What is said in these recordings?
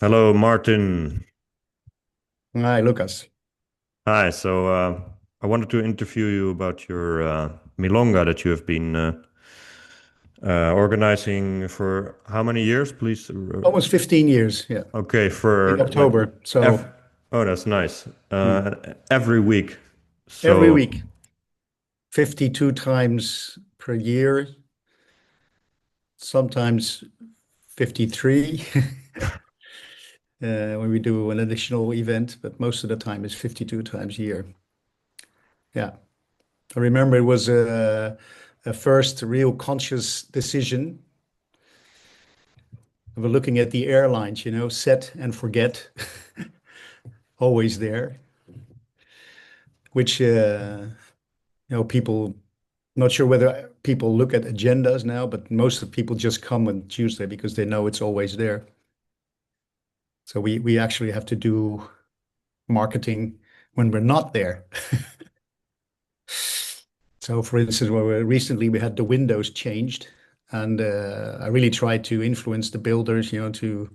Hello, Martin. Hi, Lucas. Hi. I wanted to interview you about your milonga that you have been organizing for how many years, please? Almost 15 years, yeah, Okay, in for like October. ev So oh, that's nice. mm, Every week. every So, week, 52 times per year, sometimes 53 when we do an additional event, but most of the time it's 52 times a year. Yeah. I remember it was a first real conscious decision of looking at the airlines, set and forget, always there, which, people, not sure whether people look at agendas now, but most of the people just come on Tuesday because they know it's always there. So we actually have to do marketing when we're not there. So for instance, recently we had the windows changed, and I really tried to influence the builders, to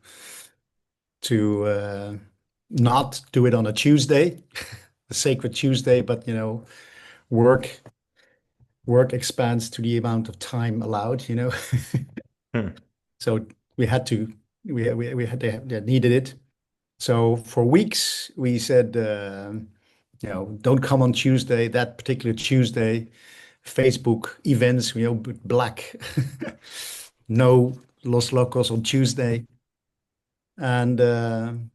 not do it on a Tuesday, a sacred Tuesday, but work work expands to the amount of time allowed. hmm, So we had to, we had they needed it. So for weeks we said, don't come on Tuesday, that particular Tuesday. Facebook events, black, no Los Locos on Tuesday. And in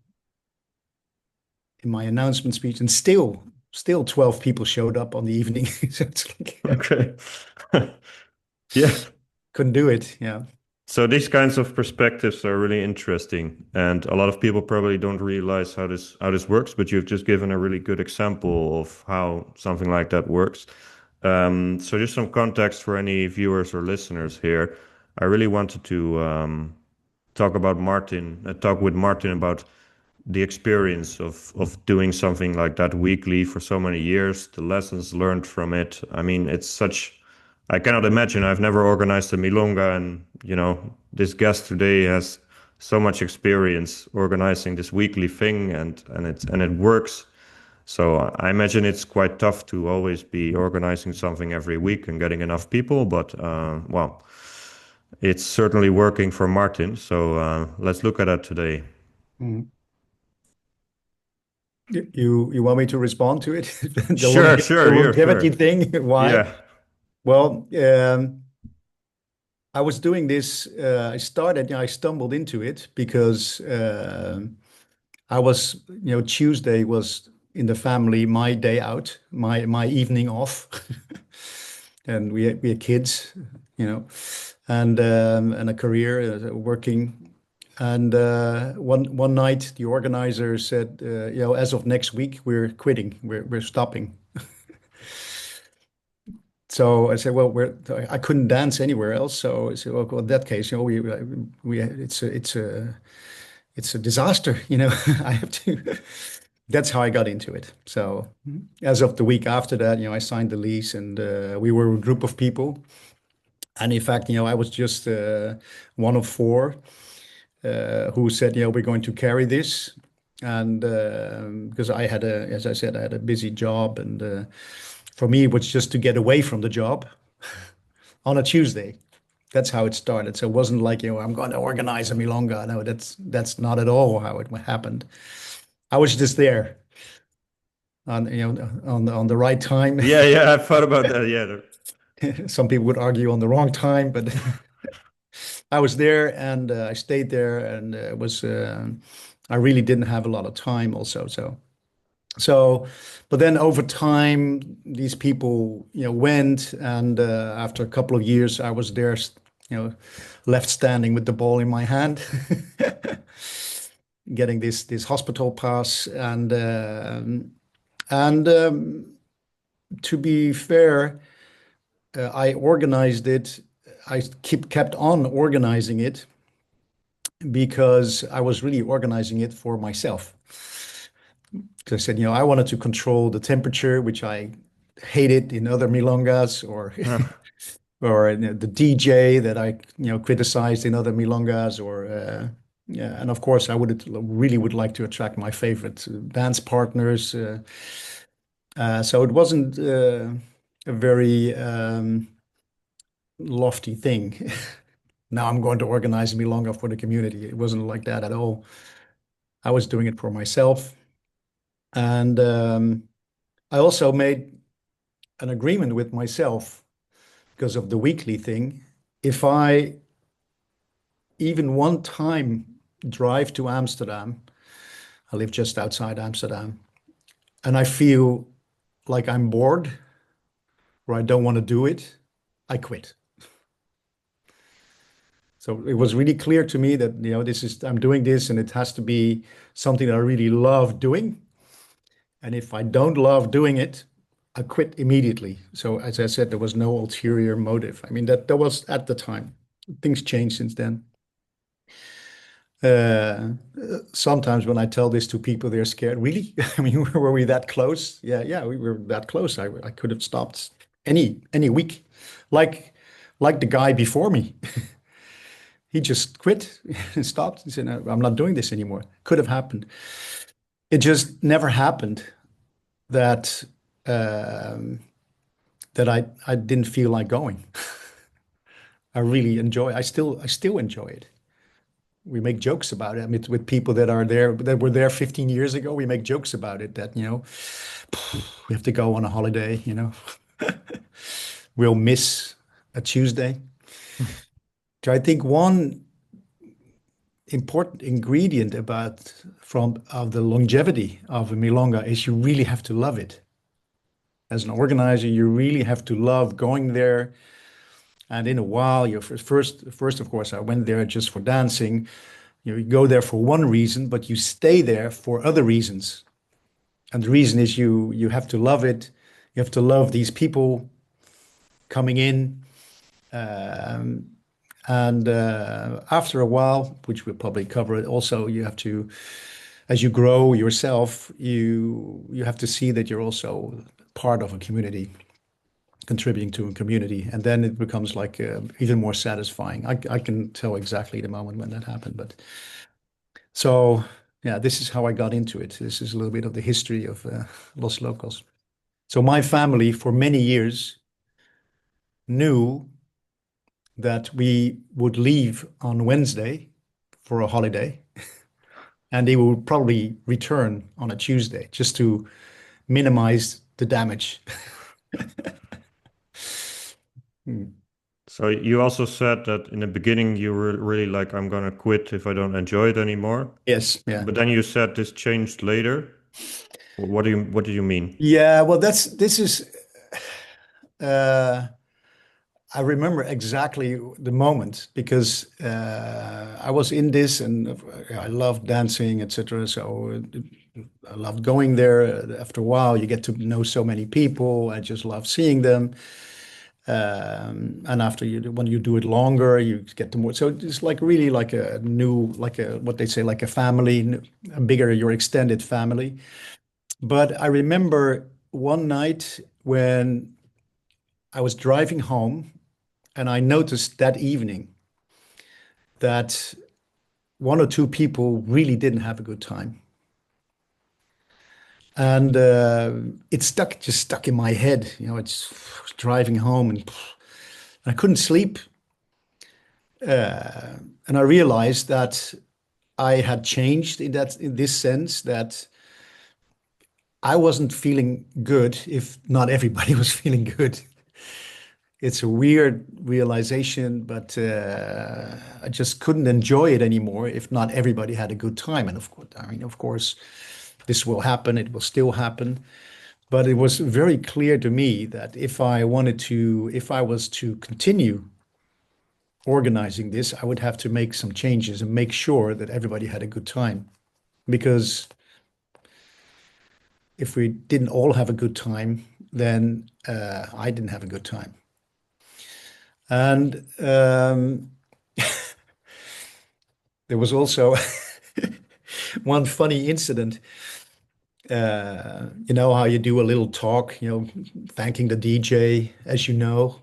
my announcement speech, and still 12 people showed up on the evening. So it's like, okay. Yeah. couldn't do it. Yeah. So these kinds of perspectives are really interesting, and a lot of people probably don't realize how this works. But you've just given a really good example of how something like that works. So just some context for any viewers or listeners here. I really wanted to talk with Martin about the experience of doing something like that weekly for so many years, the lessons learned from it. I mean, it's such, I cannot imagine. I've never organized a milonga, and this guest today has so much experience organizing this weekly thing, and it works. So I imagine it's quite tough to always be organizing something every week and getting enough people, but well, it's certainly working for Martin. So let's look at that today. Mhm. You want me to respond to it? Sure, The sure, yeah, longevity sure. thing. Why? Yeah. Well, I was doing this. I stumbled into it because I was, Tuesday was in the family my day out, my evening off, and we had kids, you know, and a career working. And one night, the organizer said, as of next week, we're quitting, we're stopping. So I said, well, I couldn't dance anywhere else. So I said, well, in that case, it's a disaster. I have to. That's how I got into it. So as of the week after that, I signed the lease, and we were a group of people. And in fact, I was just one of four who said, we're going to carry this. And because as I said, I had a busy job, and for me, it was just to get away from the job on a Tuesday. That's how it started. So it wasn't like, I'm going to organize a milonga. No, that's not at all how it happened. I was just there on the right time. Yeah, yeah, I thought about that. Yeah. Some people would argue on the wrong time, but I was there, and I stayed there, and I really didn't have a lot of time also. So, but then over time, these people, went, and after a couple of years, I was there, left standing with the ball in my hand, getting this hospital pass, and to be fair, I organized it. I kept on organizing it because I was really organizing it for myself. Because I said, I wanted to control the temperature, which I hated in other milongas, or Huh. or the DJ that I criticized in other milongas, or Yeah, and of course, I would really would like to attract my favorite dance partners. So it wasn't a very lofty thing. Now I'm going to organize milonga for the community. It wasn't like that at all. I was doing it for myself, and I also made an agreement with myself because of the weekly thing. If I even one time drive to Amsterdam, I live just outside Amsterdam, and I feel like I'm bored or I don't want to do it, I quit. So it was really clear to me that, this is, I'm doing this and it has to be something that I really love doing. And if I don't love doing it, I quit immediately. So as I said, there was no ulterior motive. I mean, that was at the time. Things changed since then. Uh, Sometimes when I tell this to people, they're scared. Really? I mean, were we that close? Yeah, yeah, we were that close. I could have stopped any week, like like the guy before me. He just quit and stopped. He said, "No, I'm not doing this anymore." Could have happened. It just never happened that um, that I didn't feel like going. I really enjoy. I still enjoy it. We make jokes about it. I mean, with people that are there that were there 15 years ago. We make jokes about it that we have to go on a holiday. We'll miss a Tuesday. So I think one important ingredient about from of the longevity of a milonga is you really have to love it. As an organizer, you really have to love going there. And in a while, you first, of course, I went there just for dancing. You go there for one reason, but you stay there for other reasons. And the reason is you have to love it. You have to love these people coming in. Um, and after a while, which we'll probably cover it, also you have to, as you grow yourself, you have to see that you're also part of a community, contributing to a community, and then it becomes like even more satisfying. I can tell exactly the moment when that happened, but so yeah, this is how I got into it. This is a little bit of the history of Los Locos. So my family for many years knew that we would leave on Wednesday for a holiday, and they would probably return on a Tuesday just to minimize the damage. Hmm. So you also said that in the beginning you were really like, I'm gonna quit if I don't enjoy it anymore. Yes, yeah. But then you said this changed later. What do you mean? Yeah, well, this is uh I remember exactly the moment because I was in this and I loved dancing, etc. So I loved going there. After a while, you get to know so many people. I just love seeing them. And after when you do it longer, you get to more. So it's like really like a new, like a what they say, like a family, a bigger, your extended family. But I remember one night when I was driving home and I noticed that evening that one or two people really didn't have a good time. And it just stuck in my head. It's driving home and I couldn't sleep. And I realized that I had changed in this sense that I wasn't feeling good if not everybody was feeling good. It's a weird realization, but I just couldn't enjoy it anymore if not everybody had a good time. And of course, I mean, of course, this will happen. It will still happen. But it was very clear to me that if I was to continue organizing this, I would have to make some changes and make sure that everybody had a good time. Because if we didn't all have a good time, then I didn't have a good time. And there was also one funny incident. You know how you do a little talk, thanking the DJ, as you know.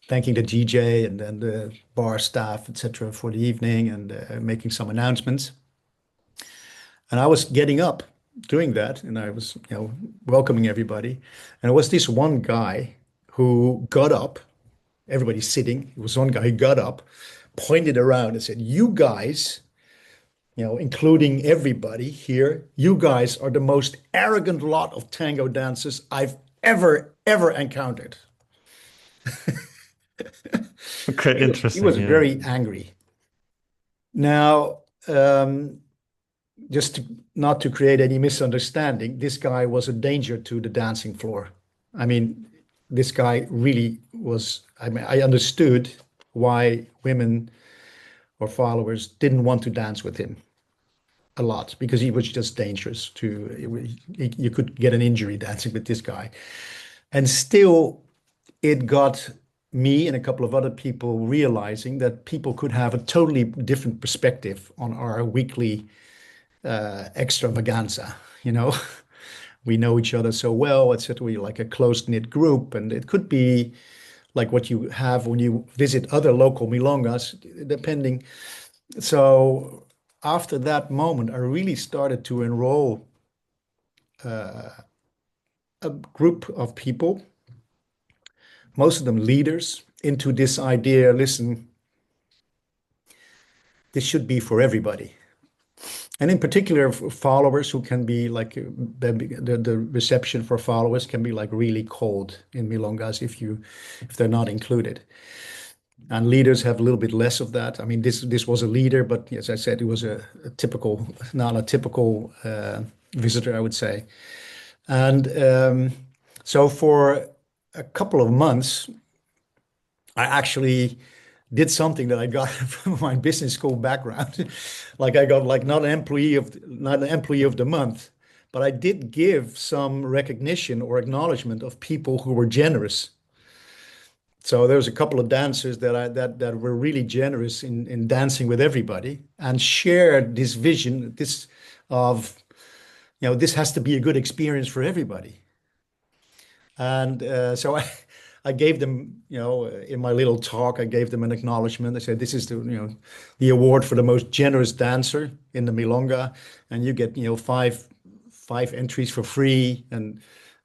thanking the DJ and then the bar staff, etc., for the evening and making some announcements. And I was getting up doing that, and I was, welcoming everybody. And it was this one guy who got up. Everybody's sitting. It was one guy who got up, pointed around, and said, "You guys, including everybody here, you guys are the most arrogant lot of tango dancers I've ever encountered." Okay, He interesting. was Yeah. very angry. Now, just to, not to create any misunderstanding, this guy was a danger to the dancing floor. I mean, this guy really was. I mean, I understood why women or followers didn't want to dance with him a lot because he was just dangerous to. You could get an injury dancing with this guy, and still, it got me and a couple of other people realizing that people could have a totally different perspective on our weekly extravaganza. You know, we know each other so well, etc. We like a close-knit group, and it could be like what you have when you visit other local milongas, depending. So after that moment, I really started to enroll a group of people, most of them leaders, into this idea. Listen, this should be for everybody. And in particular, followers who can be like the reception for followers can be like really cold in milongas if they're not included. And leaders have a little bit less of that. I mean, this was a leader, but as I said, it was a typical, not a typical visitor, I would say. And so for a couple of months, I actually did something that I got from my business school background. Like I got like not an employee of the month, but I did give some recognition or acknowledgement of people who were generous. So there was a couple of dancers that were really generous in dancing with everybody and shared this vision, this of, this has to be a good experience for everybody. And so I gave them, in my little talk, I gave them an acknowledgement. I said, this is the award for the most generous dancer in the milonga, and you get, five entries for free. And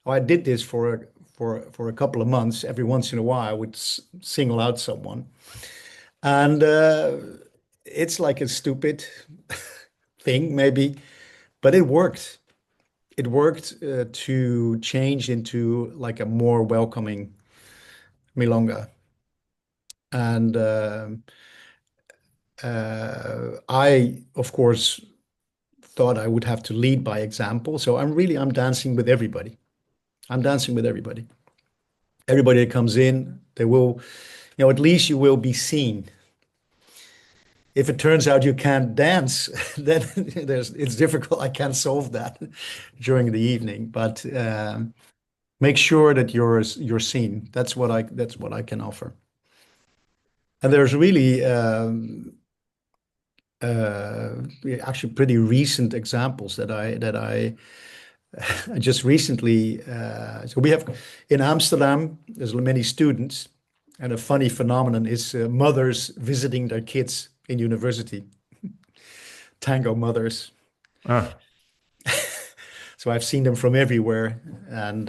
I did this for a couple of months. Every once in a while, I would single out someone, and it's like a stupid thing, maybe, but it worked. It worked to change into like a more welcoming milonga. And I, of course, thought I would have to lead by example. So I'm dancing with everybody. I'm dancing with everybody. Everybody that comes in, they will, at least you will be seen. If it turns out you can't dance, then it's difficult. I can't solve that during the evening, but make sure that you're seen. That's what I can offer. And there's really actually pretty recent examples that I I just recently. So we have in Amsterdam. There's many students, and a funny phenomenon is mothers visiting their kids in university. Tango mothers. Ah, So I've seen them from everywhere, and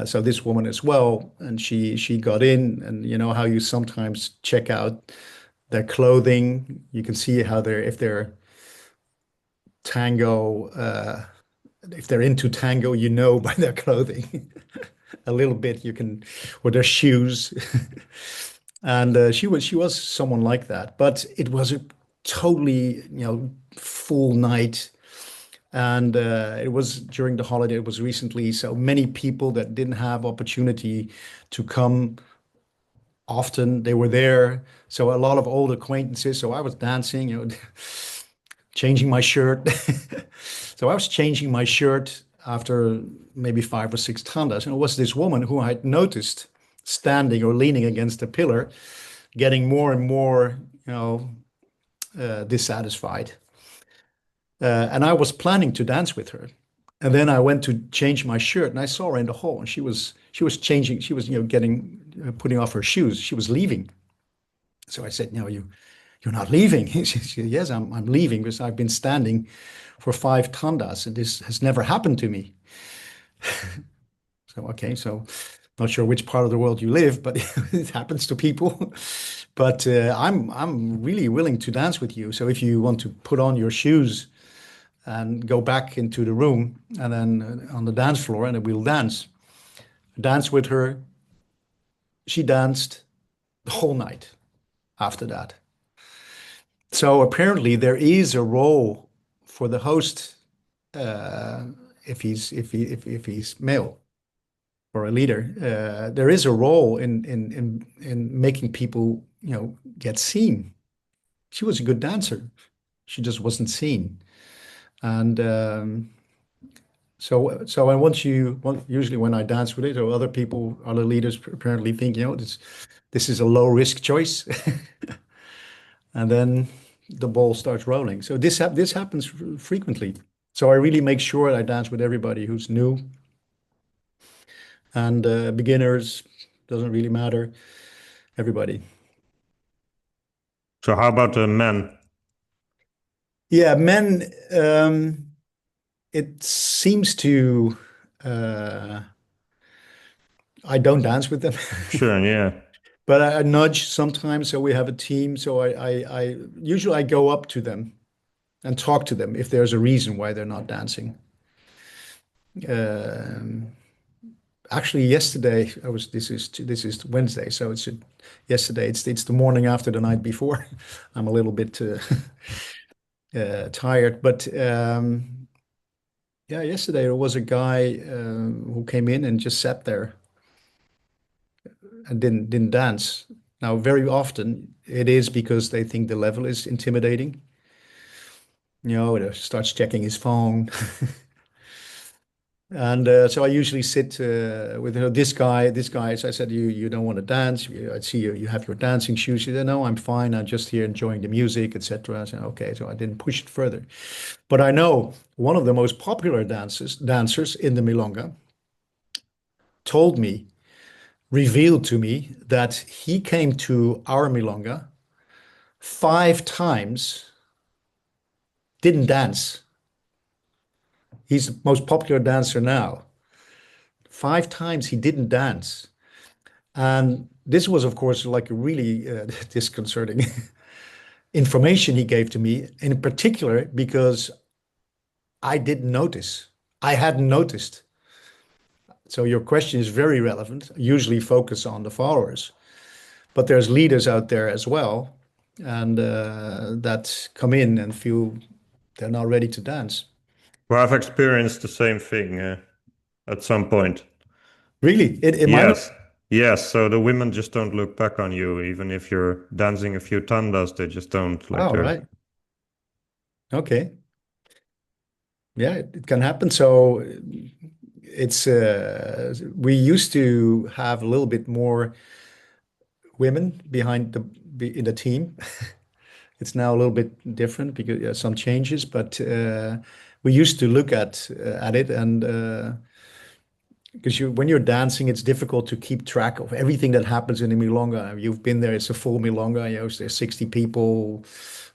so this woman as well, and she got in, and you know how you sometimes check out their clothing. You can see how they're tango, if they're into tango, by their clothing. A little bit you can, or their shoes. And she was someone like that, but it was a totally full night. And it was during the holiday. It was recently, so many people that didn't have opportunity to come often, they were there. So a lot of old acquaintances. So I was dancing, changing my shirt. So I was changing my shirt after maybe 5 or 6 tandas, and it was this woman who I had noticed standing or leaning against a pillar, getting more and more, dissatisfied. And I was planning to dance with her. And then I went to change my shirt and I saw her in the hall, and she was changing. She was, getting putting off her shoes. She was leaving. So I said, no, you're not leaving. She said, yes, I'm leaving because I've been standing for 5 tandas and this has never happened to me. So, okay, so not sure which part of the world you live, but it happens to people. But I'm really willing to dance with you. So if you want to put on your shoes and go back into the room and then on the dance floor and then we'll dance. Dance with her. She danced the whole night after that. So apparently there is a role for the host uh, if he's male or a leader. There is a role in making people get seen. She was a good dancer. She just wasn't seen. And so I want usually when I dance with it or other people, other leaders apparently think, this is a low risk choice. And then the ball starts rolling. So this happens frequently. So I really make sure I dance with everybody who's new and beginners, doesn't really matter, everybody. So how about the men? Yeah, men, it seems to, uh, I don't dance with them, Sure, yeah. but I nudge sometimes. So we have a team. So I usually I go up to them and talk to them if there's a reason why they're not dancing. Um, Actually, yesterday I was. This is Wednesday, so yesterday. It's the morning after the night before. I'm a little bit tired, but yeah, yesterday there was a guy who came in and just sat there and didn't dance. Now, very often it is because they think the level is intimidating. He starts checking his phone. And so I usually sit with this guy. This guy, so I said, you don't want to dance. I see you have your dancing shoes. He said, no, I'm fine. I'm just here enjoying the music, etc. I said, okay. So I didn't push it further. But I know one of the most popular dancers in the milonga told me, revealed to me that he came to our milonga 5 times, didn't dance. He's the most popular dancer now. 5 times he didn't dance. And this was, of course, like a really disconcerting information he gave to me, in particular because I didn't notice. I hadn't noticed. So your question is very relevant. Usually focus on the followers, but there's leaders out there as well, and that come in and feel they're not ready to dance. Well, I've experienced the same thing at some point. Really, it might not. Yes, yes. So the women just don't look back on you, even if you're dancing a few tandas, they just don't like Oh, they're. right. Okay. Yeah, it can happen. So it's we used to have a little bit more women in the team. It's now a little bit different because some changes, but we used to look at it and because when you're dancing, it's difficult to keep track of everything that happens in the milonga. You've been there; it's a full milonga. There's 60 people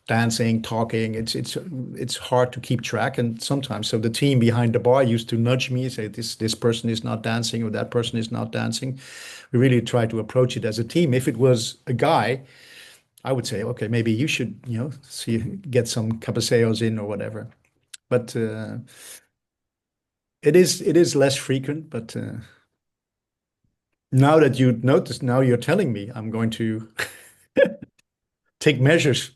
dancing, talking. It's hard to keep track, and sometimes so the team behind the bar used to nudge me and say this person is not dancing or that person is not dancing. We really try to approach it as a team. If it was a guy, I would say, okay, maybe you should see get some capaceos in or whatever. But it is less frequent, but. Now that you notice, now you're telling me I'm going to take measures.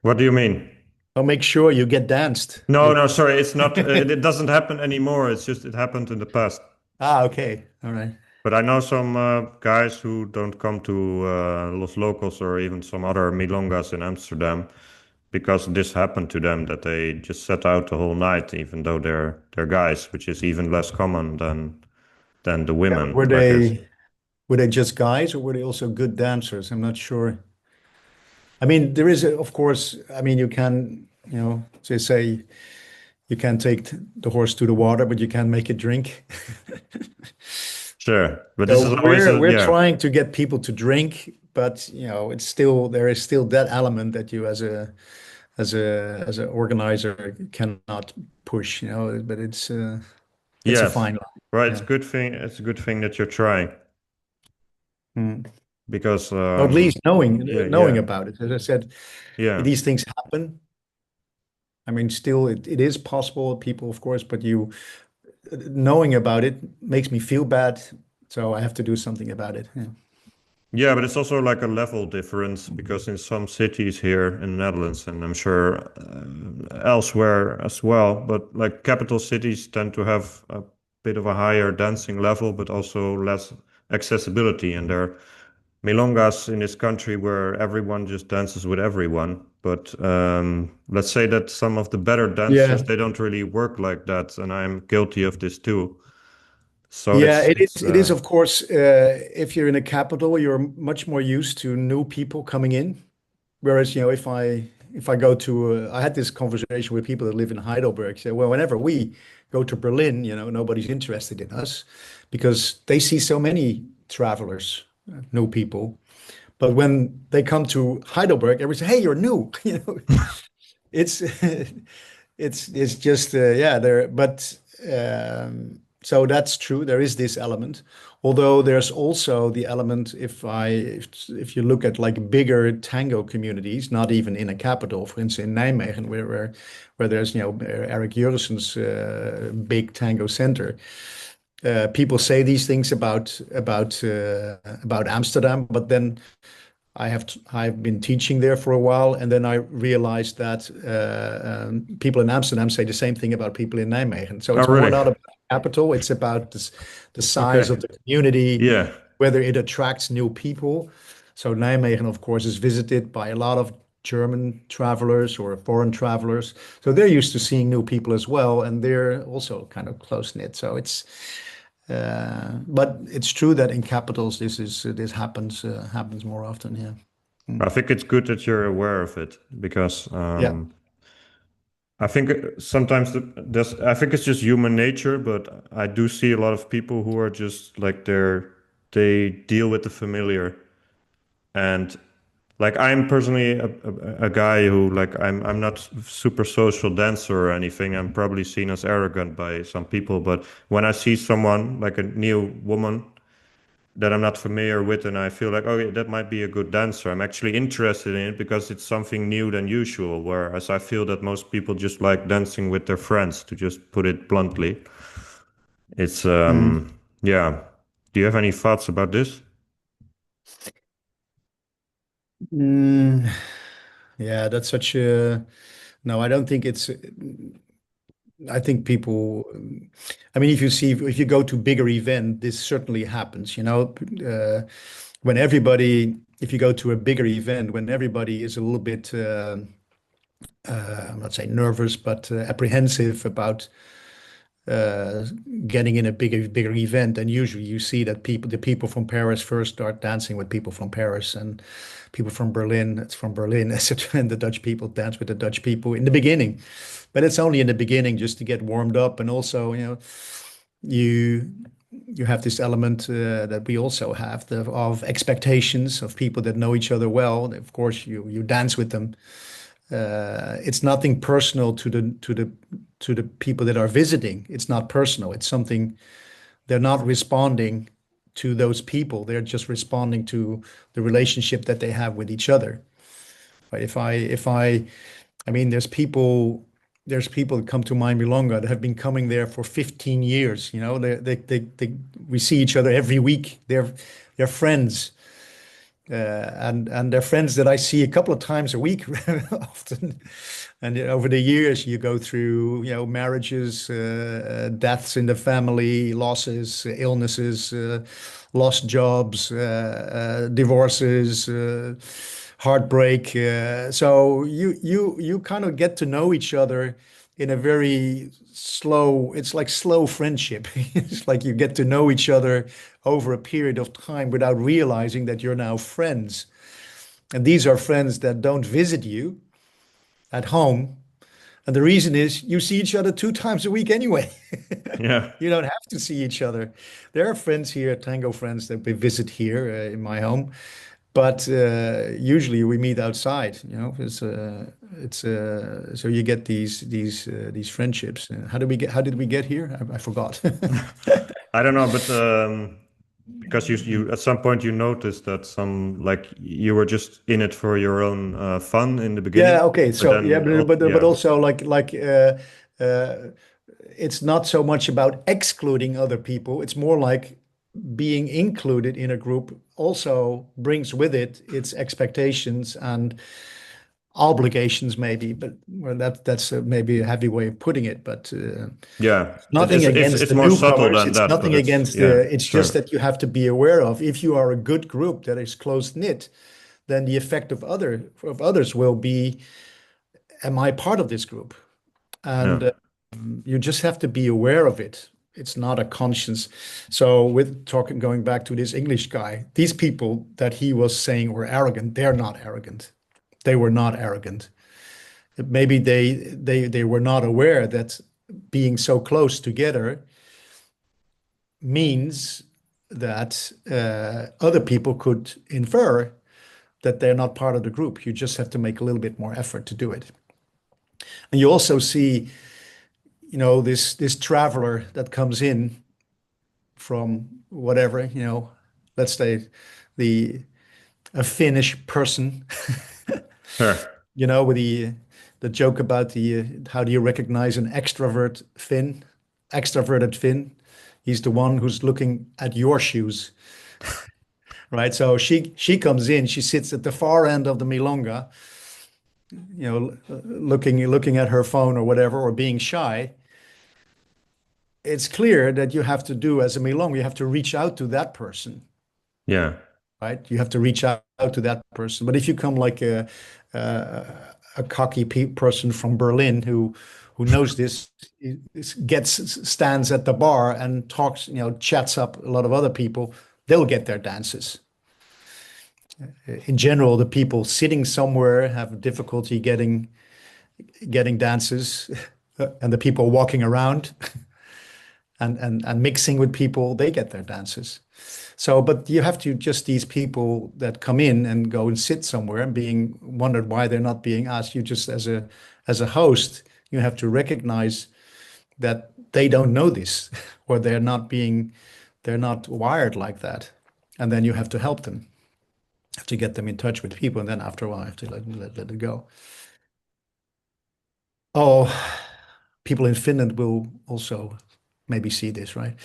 What do you mean? I'll make sure you get danced No, with. no, sorry, it's not. It doesn't happen anymore. It's just it happened in the past. Ah, okay. All right. But I know some guys who don't come to Los Locos or even some other milongas in Amsterdam because this happened to them that they just sat out the whole night, even though they're guys, which is even less common than the Yeah, women. were Like it's they just guys or were they also good dancers? I'm not sure. I mean, there is, of course, I mean, you can, they say you can take the horse to the water, but you can't make it drink. Sure, but this is So always a we're yeah. trying to get people to drink, but it's still there is still that element that you as a organizer cannot push, but it's a Yes, fine line. right. It's Yeah. a good thing. It's a good thing that you're trying Mm. because Or at least yeah, knowing yeah, about it. As I said, yeah. these things happen. I mean, still it is possible, people, of course, but you knowing about it makes me feel bad, so I have to do something about it. Yeah. Yeah, but it's also like a level difference because in some cities here in the Netherlands, and I'm sure elsewhere as well, but like capital cities tend to have a bit of a higher dancing level, but also less accessibility. And there are milongas in this country where everyone just dances with everyone. But let's say that some of the better dancers, Yeah. they don't really work like that, and I'm guilty of this too. So Yeah, it's it is, of course, if you're in a capital, you're much more used to new people coming in. Whereas, if I go to I had this conversation with people that live in Heidelberg. Say, well, whenever we go to Berlin, nobody's interested in us because they see so many travelers, new people. But when they come to Heidelberg, everybody say, "Hey, you're new." It's it's just yeah there, but so that's true. There is this element, although there's also the element if you look at like bigger tango communities, not even in a capital, for instance in Nijmegen, where there's Eric Jurisen's big tango center. People say these things about Amsterdam, but then I've been teaching there for a while, and then I realized that people in Amsterdam say the same thing about people in Nijmegen. So oh it's more really not about capital; it's about the size okay of the community, yeah. whether it attracts new people. So Nijmegen, of course, is visited by a lot of German travelers or foreign travelers. So they're used to seeing new people as well, and they're also kind of close knit. So but it's true that in capitals this happens more often. Yeah. I Mm. think it's good that you're aware of it because Yeah. I think sometimes I think it's just human nature, but I do see a lot of people who are just like they deal with the familiar. And like I'm personally a guy who like I'm not super social dancer or anything. I'm probably seen as arrogant by some people, but when I see someone like a new woman that I'm not familiar with, and I feel like, oh, yeah, that might be a good dancer. I'm actually interested in it because it's something new than usual. Whereas I feel that most people just like dancing with their friends, to just put it bluntly. It's Mm. yeah. Do you have any thoughts about this? Mm. Yeah, that's such a no, I don't think it's I think people I mean if you go to bigger event, this certainly happens, when everybody if you go to a bigger event when everybody is a little bit I'm not saying nervous, but apprehensive about uh, getting in a bigger event. And usually you see that the people from Paris first start dancing with people from Paris, and people from Berlin, it's from Berlin, etc. And the Dutch people dance with the Dutch people in the beginning. But it's only in the beginning just to get warmed up. And also, you you have this element that we also have of expectations of people that know each other well. Of course, you dance with them. It's nothing personal to the people that are visiting. It's not personal. It's something they're not responding to those people. They're just responding to the relationship that they have with each other. Right? I mean, there's people that come to my milonga that have been coming there for 15 years. We see each other every week. They're friends. And they're friends that I see a couple of times a week often. And over the years, you go through, marriages, deaths in the family, losses, illnesses, lost jobs, divorces, heartbreak. So you kind of get to know each other in a very slow, it's like slow friendship. It's like you get to know each other over a period of time without realizing that you're now friends. And these are friends that don't visit you at home, And the reason is you see each other 2 times a week anyway. Yeah. You don't have to see each other. There are friends here, tango friends that we visit here in my home, but usually we meet outside. So you get these friendships. How did we get here? I forgot. I don't know, but because you at some point you noticed that some like you were just in it for your own fun in the Yeah, beginning, okay. but So yeah, then but yeah, also uh, it's not so much about excluding other people. It's more like being included in a group also brings with it its expectations and obligations, maybe. But well, that's maybe a heavy way of putting it. But yeah, nothing against it's the more subtle newcomers. than It's that, but nothing it's against yeah, the. It's just sure, that you have to be aware of. If you are a good group that is close knit, then the effect of others will be, am I part of this group? yeah, And you just have to be aware of it. It's not a conscience. So with talking, going back to this English guy, these people that he was saying were arrogant, they're not arrogant. They were not arrogant. Maybe they were not aware that being so close together means that other people could infer that they're not part of the group. You just have to make a little bit more effort to do it. And you also see, this traveler that comes in from whatever, let's say the a Finnish person, sure, with the joke about the how do you recognize an extroverted Finn? He's the one who's looking at your shoes, right? So she comes in, she sits at the far end of the milonga, looking at her phone or whatever, or being shy. It's clear that you have to do as a milonga, you have to reach out to that person, yeah, right? You have to reach out to that person. But if you come like a, a cocky person from Berlin who knows this, stands at the bar and talks, chats up a lot of other people, they'll get their dances. In general, the people sitting somewhere have difficulty getting dances, and the people walking around and mixing with people, they get their dances. So, but you have to just these people that come in and go and sit somewhere and being wondered why they're not being asked. You just as a host, you have to recognize that they don't know this or they're not wired like that. And then you have to help them, have to get them in touch with people. And then after a while, you have to let it go. Oh, people in Finland will also maybe see this, right?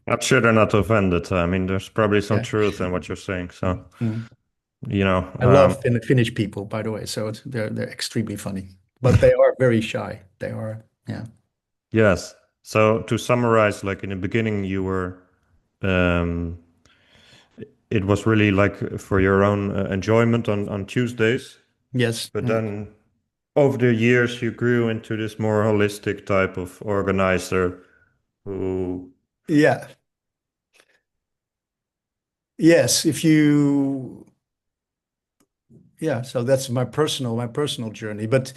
not sure they're not offended. I mean, there's probably some Yeah. truth in what you're saying, so Mm. you know, I love Finnish people, by the way. So they're extremely funny, but they are very shy. They are, yeah. yes. So to summarize, like in the beginning, you were um, it was really like for your own enjoyment on Tuesdays, Yes. but Mm. then over the years you grew into this more holistic type of organizer who, Yeah. Yes. Yeah. So that's my personal journey. But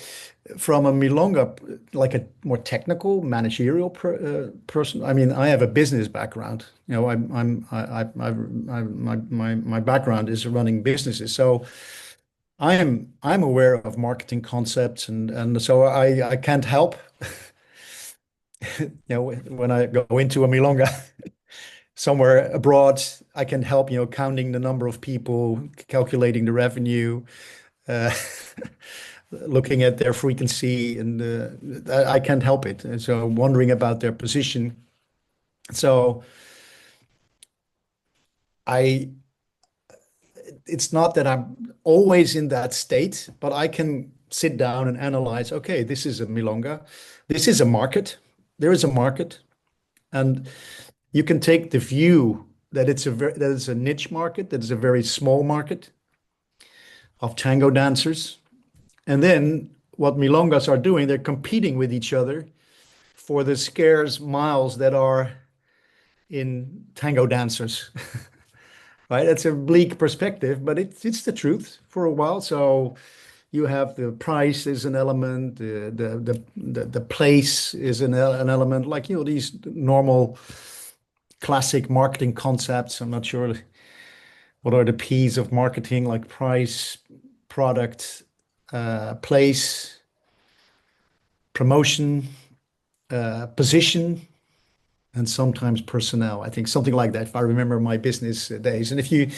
from a milonga, like a more technical managerial person, I mean, I have a business background. My background is running businesses. So I'm aware of marketing concepts and so I can't help when I go into a milonga somewhere abroad, I can help, counting the number of people, calculating the revenue, uh, looking at their frequency, and I can't help it. And so wondering about their position. So I, it's not that I'm always in that state, but I can sit down and analyze, okay, this is a milonga. This is a market. There is a market. And you can take the view that that it's a niche market, that is a very small market of tango dancers. And then what milongas are doing, they're competing with each other for the scarce miles that are in tango dancers. Right? That's a bleak perspective, but it's the truth for a while. So you have the price is an element, the place is an element, like these normal classic marketing concepts. I'm not sure what are the P's of marketing, like price, product, place, promotion, position, and sometimes personnel. I think something like that, if I remember my business days. And if you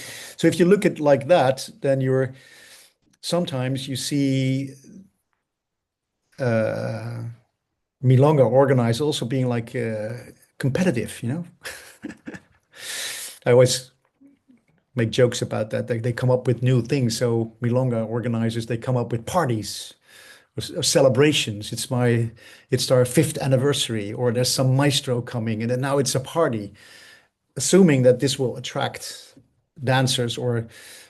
look at like that, then sometimes you see uh, milonga organized also being like competitive. I always make jokes about that. They come up with new things. So milonga organizers, they come up with parties or celebrations. It's our fifth anniversary, or there's some maestro coming, and then now it's a party, assuming that this will attract dancers, or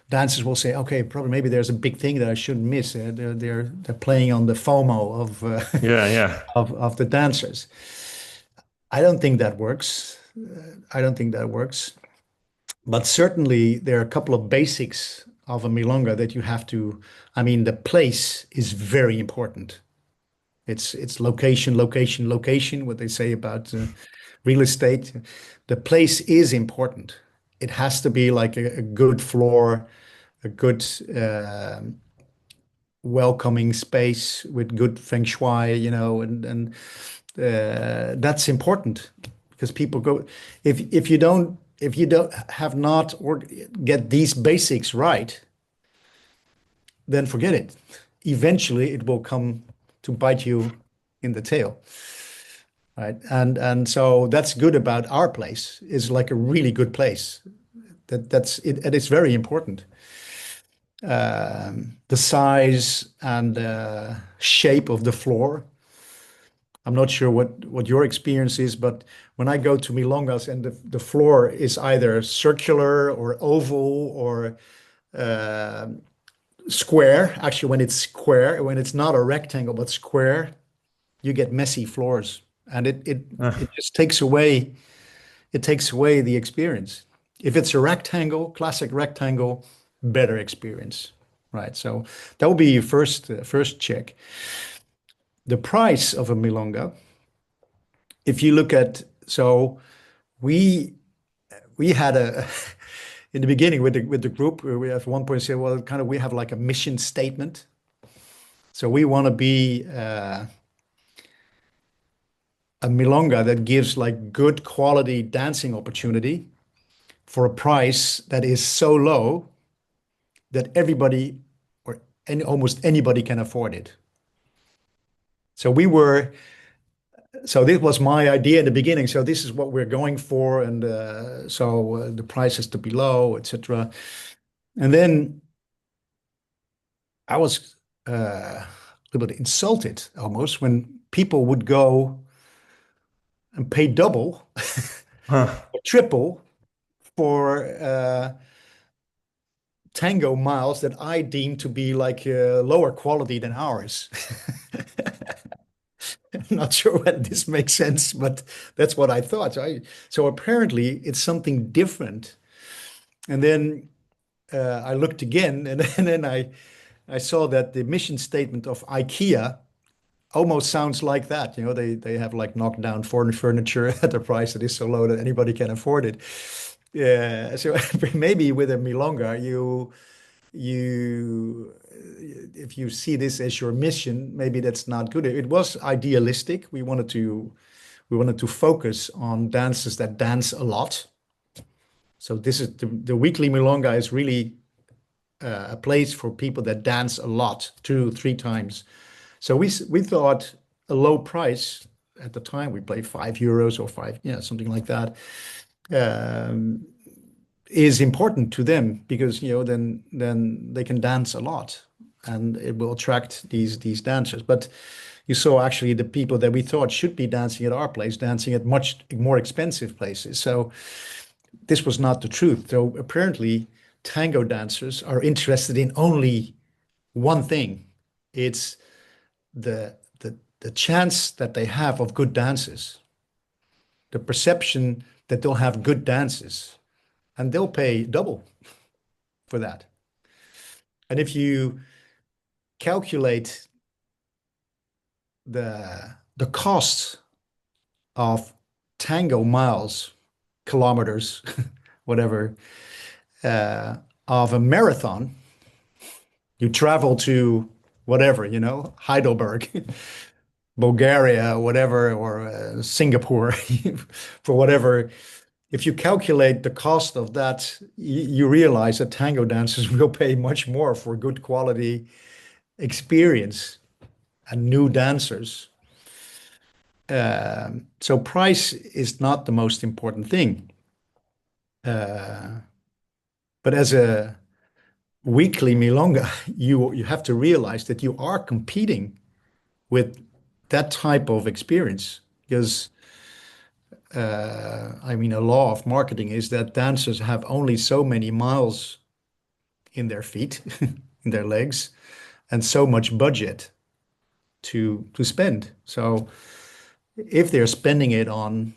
dancers will say, okay, probably maybe there's a big thing that I shouldn't miss. They're playing on the FOMO Yeah, yeah. of the dancers. I don't think that works. I don't think that works. But certainly there are a couple of basics of a milonga that you have to. I mean, the place is very important. It's location, location, location, what they say about real estate. The place is important. It has to be like a good floor, a good welcoming space with good feng shui, and that's important because people go if you don't have not or get these basics right, then forget it. Eventually, it will come to bite you in the tail, right? And so that's good about our place. It's like a really good place. That's it, and it's very important. The size and shape of the floor. I'm not sure what your experience is, but when I go to milongas and the floor is either circular or oval or uh, square. Actually, when it's square, when it's not a rectangle but square, you get messy floors, and it just takes away the experience. If it's a rectangle, classic rectangle, better experience, right? So that will be your first check. The price of a milonga. If you look at so we we had a in the beginning with the group we at one point said, well, kind of we have like a mission statement. So we want to be a milonga that gives like good quality dancing opportunity for a price that is so low that everybody or almost anybody can afford it. So this was my idea in the beginning. So this is what we're going for, and the price has to be low, etc. And then I was a little bit insulted almost when people would go and pay double Huh. or triple for tango miles that I deem to be like lower quality than ours. I'm not sure whether this makes sense, but that's what I thought. So apparently it's something different. And then I looked again, and then I saw that the mission statement of IKEA almost sounds like that. They have like knocked down foreign furniture at a price that is so low that anybody can afford it. Yeah, so maybe with a milonga, you if you see this as your mission, maybe that's not good. It was idealistic. We wanted to focus on dancers that dance a lot. So this is the weekly milonga is really a place for people that dance a lot, 2, 3 times. So we thought a low price at the time. We played €5 or five, yeah, something like that. Um, is important to them because then they can dance a lot and it will attract these dancers. But you saw actually the people that we thought should be dancing at our place dancing at much more expensive places. So this was not the truth. So apparently tango dancers are interested in only one thing. It's the chance that they have of good dances, the perception that they'll have good dances, and they'll pay double for that. And if you calculate the cost of tango miles, kilometers, whatever, uh, of a marathon, you travel to whatever, Heidelberg, Bulgaria, whatever, or Singapore, for whatever. If you calculate the cost of that, you realize that tango dancers will pay much more for good quality experience and new dancers. So price is not the most important thing. Uh, but as a weekly milonga, you have to realize that you are competing with that type of experience because I mean a law of marketing is that dancers have only so many miles in their feet, in their legs, and so much budget to spend. So if they're spending it on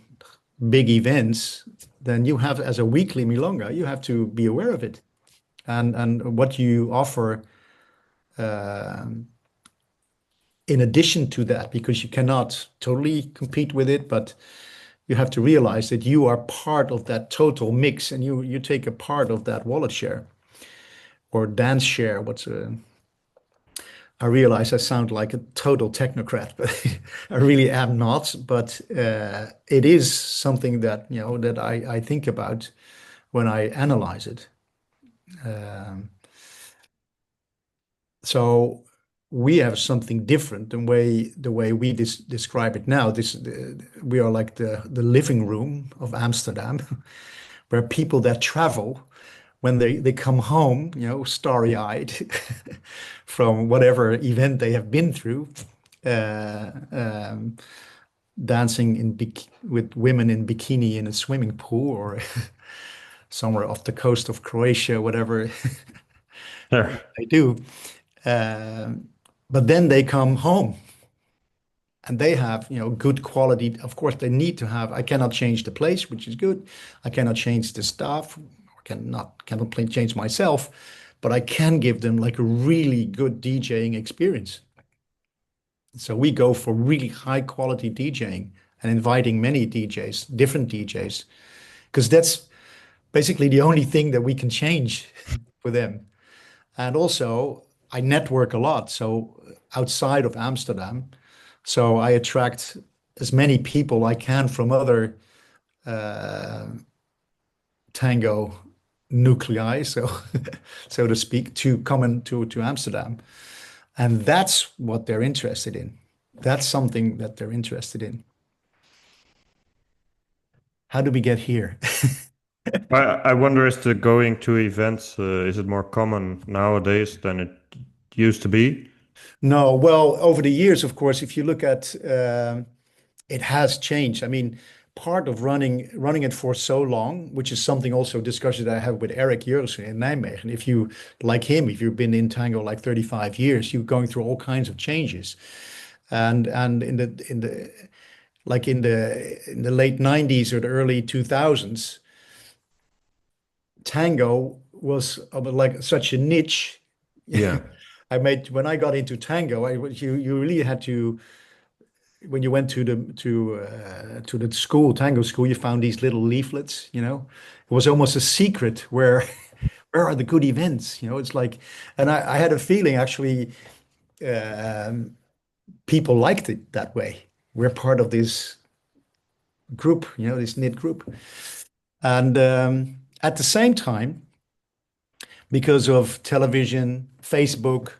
big events, then you have as a weekly milonga, you have to be aware of it and what you offer in addition to that, because you cannot totally compete with it, but you have to realize that you are part of that total mix and you take a part of that wallet share or dance share. I realize I sound like a total technocrat, but I really am not. But it is something that that I think about when I analyze it. Um, so we have something different the way we describe it now. We are like the living room of Amsterdam, where people that travel when they come home, starry-eyed from whatever event they have been through, uh, um, dancing with women in bikini in a swimming pool or somewhere off the coast of Croatia, whatever Yeah. they do. Um, but then they come home and they have, good quality. Of course, they need to have. I cannot change the place, which is good. I cannot change the staff, or cannot change myself, but I can give them like a really good DJing experience. So we go for really high quality DJing and inviting many DJs, different DJs, because that's basically the only thing that we can change for them. And also, I network a lot. So outside of Amsterdam, so I attract as many people I can from other uh, tango nuclei, so so to speak, to come to Amsterdam. And that's what they're interested in. That's something that they're interested in. How do we get here? I wonder, is the going to events, is it more common nowadays than it used to be? No, well, over the years, of course, if you look at it has changed. I mean, part of running it for so long, which is something also discussion that I have with Eric Jurgensen in Nijmegen. If you like him, if you've been in tango like 35 years, you're going through all kinds of changes. And in the late 90s or the early 2000s, tango was like such a niche. Yeah. I made when I got into tango, you really had to when you went to the school, tango school, you found these little leaflets, It was almost a secret where are the good events, It's like, and I had a feeling actually um, people liked it that way. We're part of this group, this knit group. And at the same time, because of television, Facebook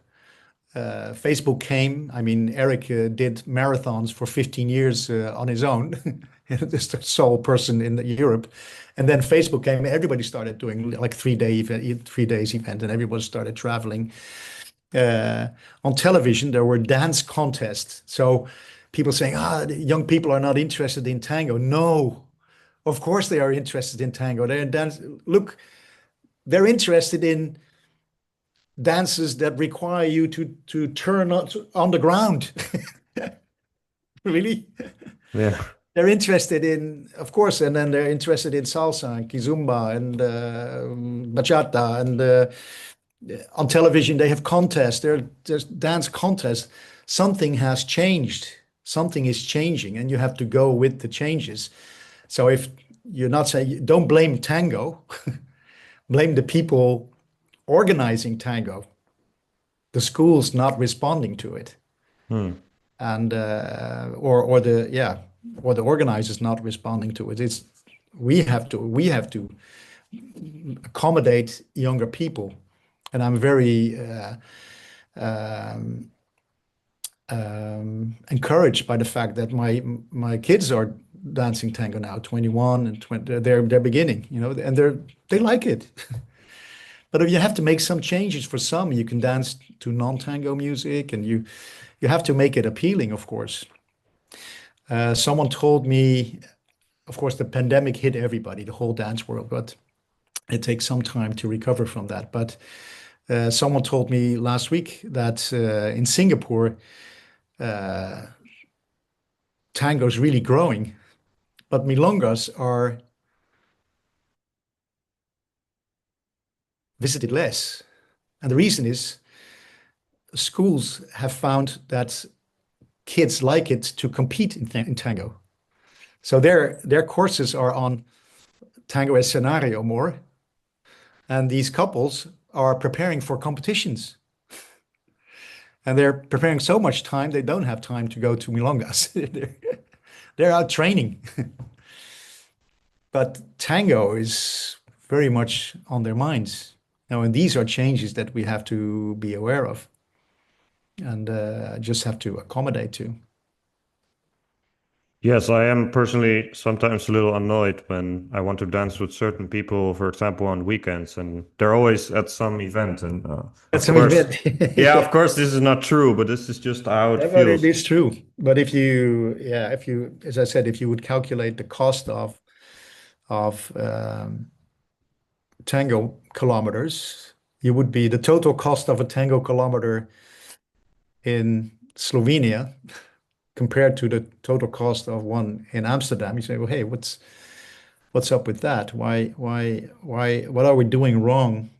came. I mean, Eric did marathons for 15 years on his own, just a sole person in Europe. And then Facebook came. Everybody started doing like 3 days event, and everybody started traveling. On television, there were dance contests. So people saying, the young people are not interested in tango. No, of course they are interested in tango. They're dance. Look, they're interested in dances that require you to turn on the ground. Really? Yeah. They're interested in, of course, and then they're interested in salsa and kizumba and bachata and On television, they have contests. There's dance contests. Something has changed. Something is changing, and you have to go with the changes. So if you're not saying, don't blame tango, blame the people organizing tango, the schools not responding to it, Hmm. and or the yeah, or the organizers not responding to it. It's we have to accommodate younger people, and I'm very um, encouraged by the fact that my kids are dancing tango now, 21 and 20. They're beginning, and they like it. But if you have to make some changes for some, you can dance to non-tango music, and you have to make it appealing, of course. Someone told me, of course, the pandemic hit everybody, the whole dance world, but it takes some time to recover from that. But someone told me last week that in Singapore, uh, tango is really growing, but milongas are visited less. And the reason is schools have found that kids like it to compete in tango. So their courses are on tango as scenario more, and these couples are preparing for competitions. And they're preparing so much time they don't have time to go to milongas. they're out training. But tango is very much on their minds. Now, and these are changes that we have to be aware of and just have to accommodate to. Yes, I am personally sometimes a little annoyed when I want to dance with certain people, for example, on weekends, and they're always at some event. And That's of some course, event. yeah, Yeah. of course, this is not true, but this is just how it Yeah, but it feels. is true. But as I said, if you would calculate the cost of tango kilometers, you would be the total cost of a tango kilometer in Slovenia compared to the total cost of one in Amsterdam. You say, well, hey, what's up with that? What are we doing wrong?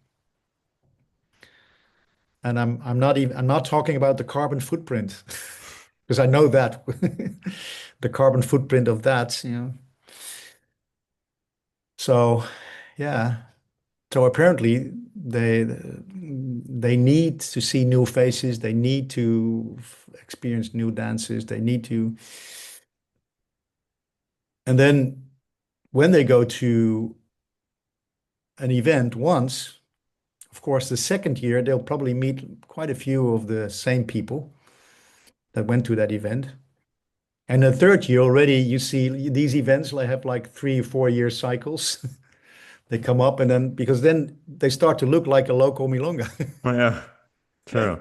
And I'm not talking about the carbon footprint because I know that the carbon footprint of that. So yeah. So apparently they need to see new faces. They need to experience new dances. They need to, and then when they go to an event once, of course, the second year they'll probably meet quite a few of the same people that went to that event. And the third year already, you see these events like have like 3 or 4 year cycles. They come up and then because then they start to look like a local milonga. Oh, yeah, true.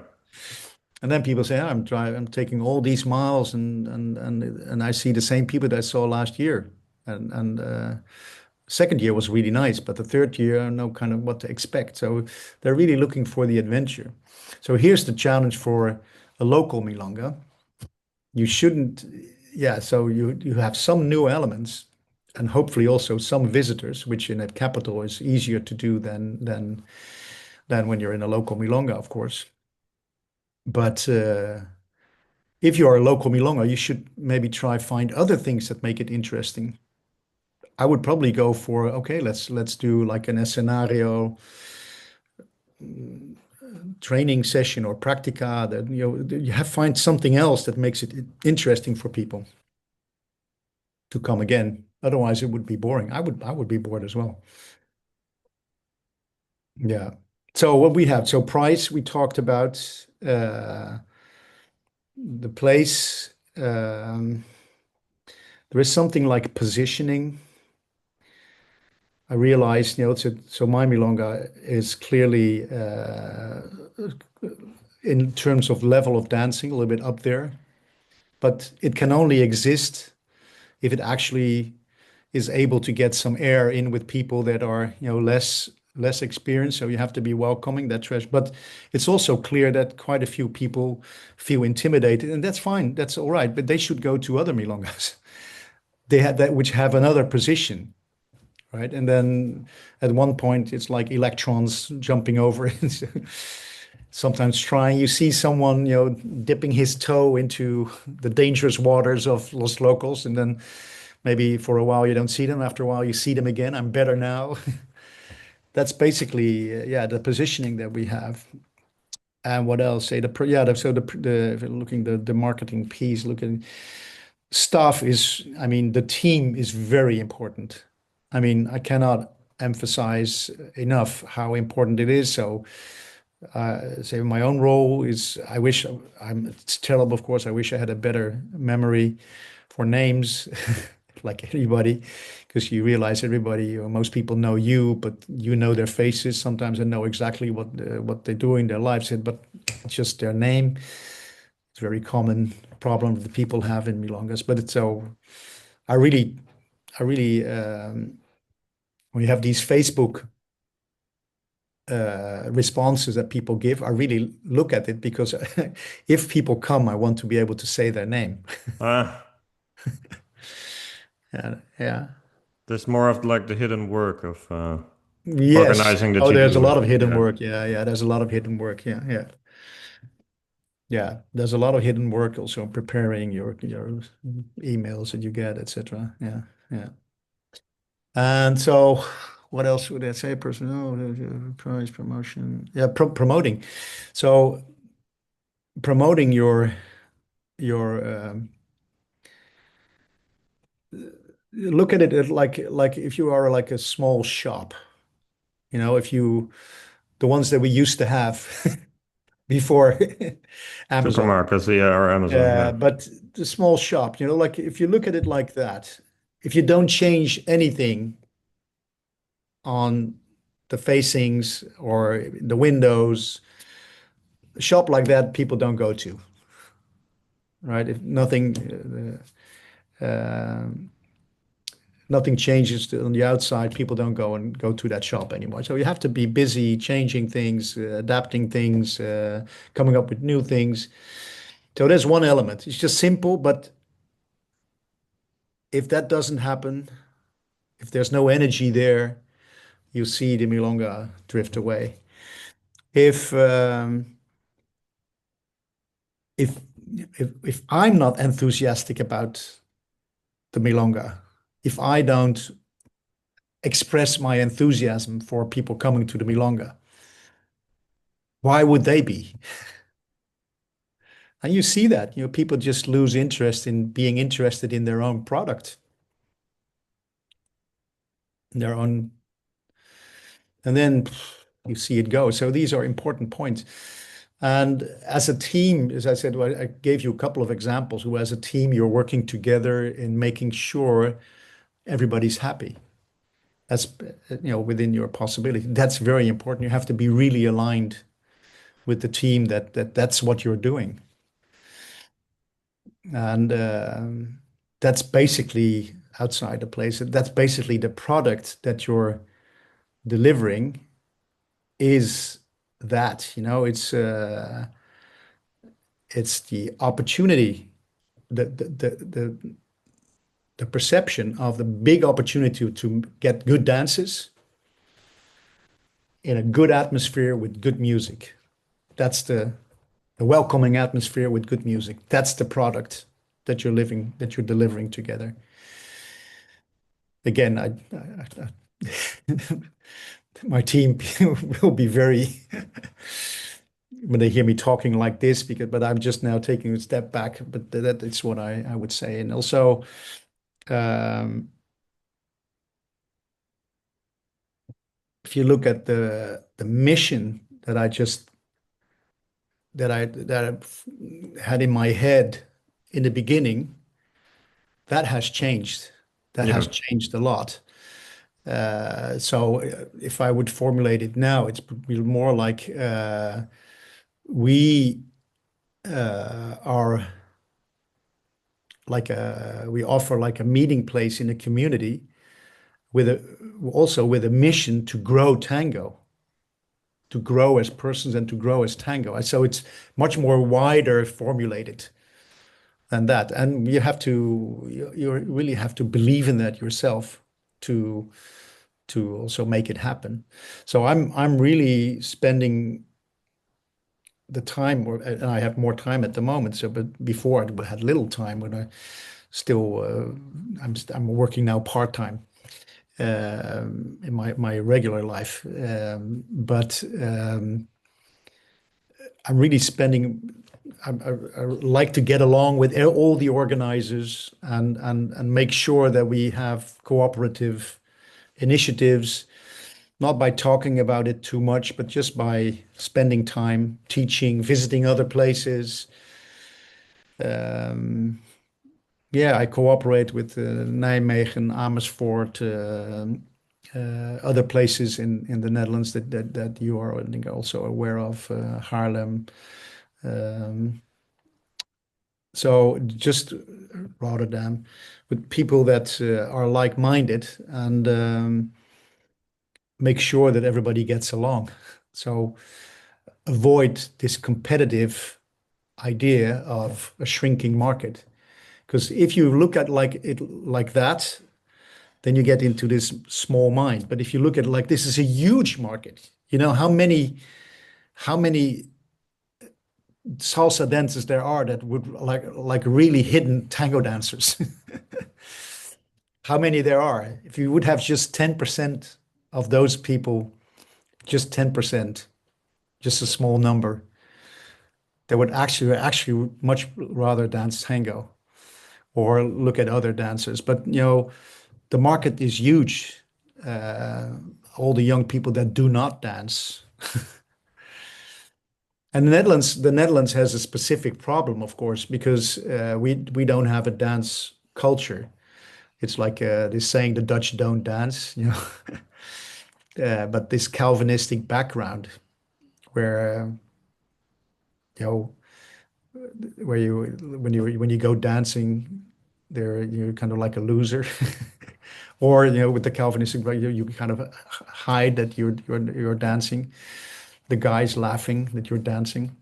And then people say, I'm taking all these miles and I see the same people that I saw last year. And second year was really nice, but the third year, I know kind of what to expect. So they're really looking for the adventure. So here's the challenge for a local milonga. You shouldn't, yeah, so you have some new elements and hopefully also some visitors, which in a capital is easier to do than when you're in a local milonga, of course. But if you are a local milonga, you should maybe try find other things that make it interesting. I would probably go for, okay, let's do like an scenario training session or practica that you have find something else that makes it interesting for people to come again. Otherwise, it would be boring. I would be bored as well. Yeah. So what we have, so price, we talked about the place. There is something like positioning. I realized, so my milonga is clearly in terms of level of dancing a little bit up there, but it can only exist if it actually is able to get some air in with people that are, less experienced. So you have to be welcoming that trash. But it's also clear that quite a few people feel intimidated, and that's fine. That's all right. But they should go to other milongas. They have that which have another position. right? And then at one point, it's like electrons jumping over it. Sometimes trying, you see someone, dipping his toe into the dangerous waters of Los Locos, and then maybe for a while you don't see them. After a while, you see them again. I'm better now. That's basically, yeah, the positioning that we have. And what else? Say so if you're looking the marketing piece, looking staff is, I mean, the team is very important. I mean, I cannot emphasize enough how important it is. So, say my own role is, it's terrible, of course. I wish I had a better memory for names, like everybody, because you realize everybody, or most people know you, but you know their faces. Sometimes I know exactly what they do in their lives, but just their name. It's a very common problem that people have in milongas. But it's so I really, when you have these Facebook responses that people give, I really look at it because if people come, I want to be able to say their name. Ah, Yeah, yeah. there's more of like the hidden work of Yes. organizing the Oh, there's a to-do lot of list. hidden Yeah. work. Yeah, yeah. There's a lot of hidden work. Yeah, yeah. Yeah, there's a lot of hidden work also in preparing your emails that you get, etc. Yeah, yeah. And so, what else would I say? Personnel, price, promotion. Yeah, promoting. So promoting your look at it like if you are like a small shop, if you the ones that we used to have before Amazon. Supermarkets, yeah, or Amazon, yeah. But the small shop, like if you look at it like that, if you don't change anything on the facings or the windows, a shop like that people don't go to, right? If nothing changes on the outside, people don't go to that shop anymore. So you have to be busy changing things, adapting things, coming up with new things. So there's one element. It's just simple, but if that doesn't happen, if there's no energy there, you see the milonga drift away. If um, if if I'm not enthusiastic about the milonga, if I don't express my enthusiasm for people coming to the milonga, why would they be? And you see that, people just lose interest in being interested in their own product, their own, and then you see it go. So these are important points. And as a team, as I said, well, I gave you a couple of examples who, as a team, you're working together in making sure everybody's happy. That's, within your possibility. That's very important. You have to be really aligned with the team that's what you're doing. And that's basically outside the place. That's basically the product that you're delivering is that, it's the opportunity, the perception of the big opportunity to get good dances in a good atmosphere with good music. That's the welcoming atmosphere with good music. That's the product that you're delivering together. Again, my team will be very when they hear me talking like this but I'm just now taking a step back. But that's what I would say. And also, um, if you look at the mission that I had in my head in the beginning, that has changed. That has Yeah. changed a lot. So if I would formulate it now, it's more like we are we offer like a meeting place in a community with also with a mission to grow tango, to grow as persons and to grow as tango. So it's much more wider formulated than that. And you really have to believe in that yourself to to also make it happen. So I'm really spending the time, and I have more time at the moment. So, but before I had little time when I still I'm working now part-time in my regular life. But I'm really spending. I like to get along with all the organizers and make sure that we have cooperative initiatives, not by talking about it too much, but just by spending time teaching, visiting other places. Um, yeah, I cooperate with Nijmegen, Amersfoort, other places in the Netherlands that you are, I think, also aware of, Haarlem. Um, so just Rotterdam, with people that are like-minded and make sure that everybody gets along. So avoid this competitive idea of a shrinking market. Because if you look at like it like that, then you get into this small mind. But if you look at like this is a huge market, you know how many salsa dancers there are that would like really hidden tango dancers. How many there are? If you would have just 10% of those people, just 10%, just a small number, they would actually much rather dance tango or look at other dancers. But the market is huge. Uh, all the young people that do not dance. And the Netherlands has a specific problem, of course, because we don't have a dance culture. It's like this saying, the Dutch don't dance, but this Calvinistic background where you know where you when you go dancing, there you're kind of like a loser, or with the Calvinistic, you kind of hide that you're dancing. The guy's laughing that you're dancing.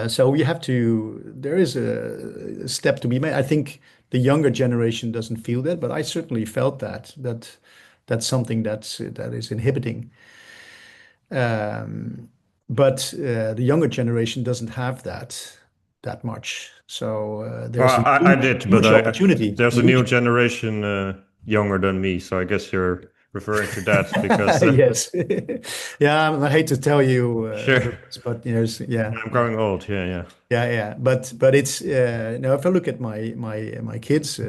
So you have to. There is a step to be made. I think the younger generation doesn't feel that, but I certainly felt that's something that is inhibiting. Um, but the younger generation doesn't have that much. So there's Well, a I huge, did, but huge opportunity. there's a new Huge. generation younger than me, so I guess you're referring to that because Yes. Yeah, I hate to tell you sure, otherwise, but yeah, I'm yeah. growing old. Yeah, yeah. Yeah. But it's if I look at my kids,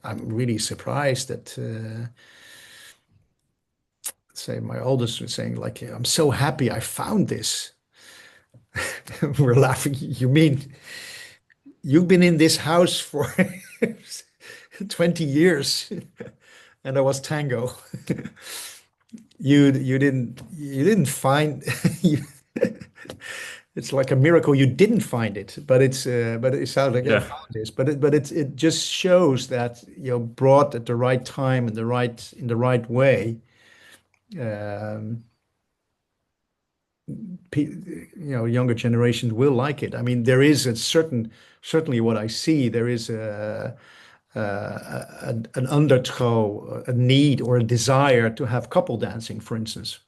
I'm really surprised that say my oldest was saying like, I'm so happy I found this. We're laughing. You mean you've been in this house for 20 years and there was tango. You didn't find you, it's like a miracle you didn't find it, but it sounds like I Yeah. found this, but it just shows that brought at the right time and in the right way. Um, Younger generations will like it. I mean, there is certainly what I see, there is an undertow, a need or a desire to have couple dancing, for instance,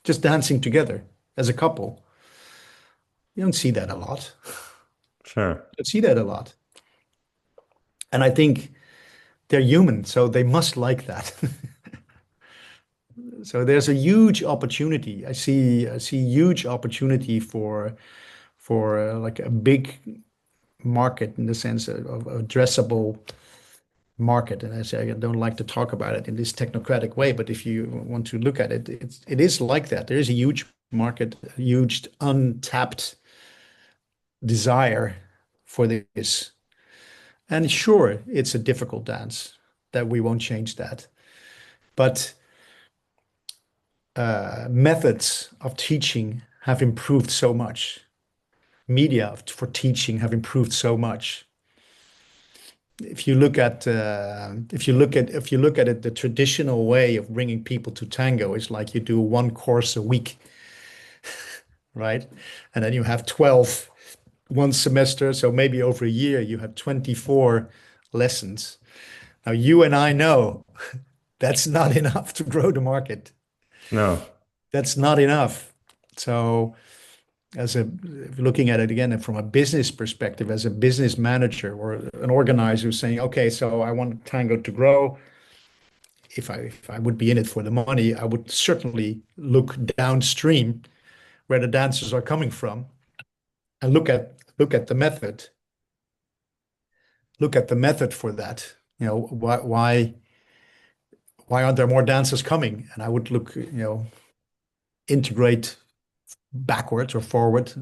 just dancing together as a couple. You don't see that a lot. Sure. You don't see that a lot. And I think they're human, so they must like that. So there's a huge opportunity. I see huge opportunity for like a big market in the sense of a addressable market. And I say I don't like to talk about it in this technocratic way, but if you want to look at it, it is like that. There is a huge market, a huge untapped desire for this. And sure, it's a difficult dance that we won't change that. But methods of teaching have improved so much. Media for teaching have improved so much. If you look at it, the traditional way of bringing people to tango is like you do one course a week, right? And then you have 12 one semester, so maybe over a year you have 24 lessons. Now you and I know That's not enough to grow the market. No. That's not enough. So looking at it again from a business perspective, as a business manager or an organizer who's saying, okay, so I want tango to grow. If I would be in it for the money, I would certainly look downstream where the dancers are coming from and look at the method. Look at the method for that. Why aren't there more dancers coming? And I would integrate backwards or forward,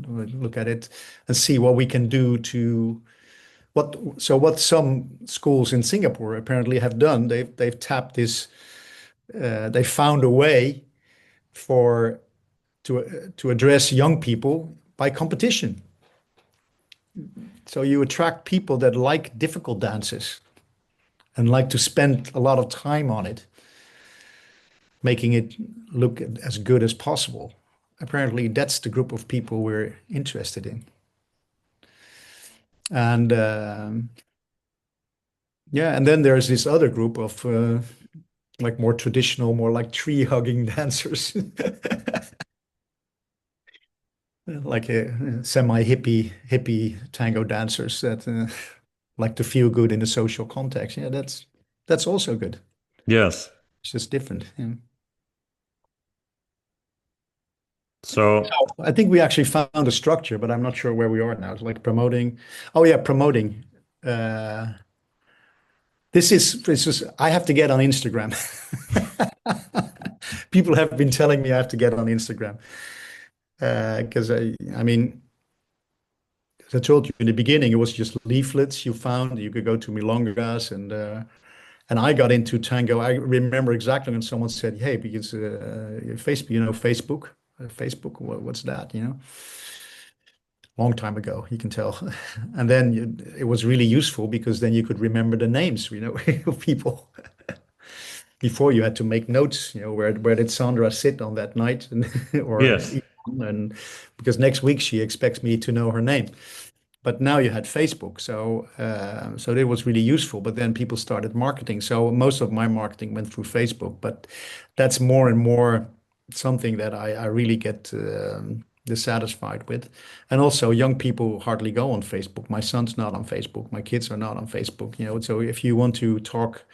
look at it and see what we can do to what some schools in Singapore apparently have done. They've tapped this. They found a way for to address young people by competition. So you attract people that like difficult dances and like to spend a lot of time on it, making it look as good as possible. Apparently, that's the group of people we're interested in. And yeah, and then there's this other group of like more traditional, more like tree hugging dancers, like a semi hippie tango dancers that like to feel good in a social context. Yeah, that's also good. Yes. It's just different. Yeah. So, I think we actually found a structure, but I'm not sure where we are now. It's like promoting. Oh yeah, promoting. Uh, this is I have to get on Instagram. People have been telling me I have to get on Instagram because I mean, as I told you in the beginning, it was just leaflets you found. You could go to milongas and I got into tango. I remember exactly when someone said, "Hey, because Facebook, Facebook, Facebook, what's that?" Long time ago, you can tell. And then it was really useful because then you could remember the names, of people. Before you had to make notes, where did Sandra sit on that night, and or yes. Yvonne, and because next week she expects me to know her name. But now you had Facebook, so it was really useful. But then people started marketing, so most of my marketing went through Facebook. But that's more and more something that I really get dissatisfied with. And also, young people hardly go on Facebook. My son's not on Facebook. My kids are not on Facebook. So if you want to talk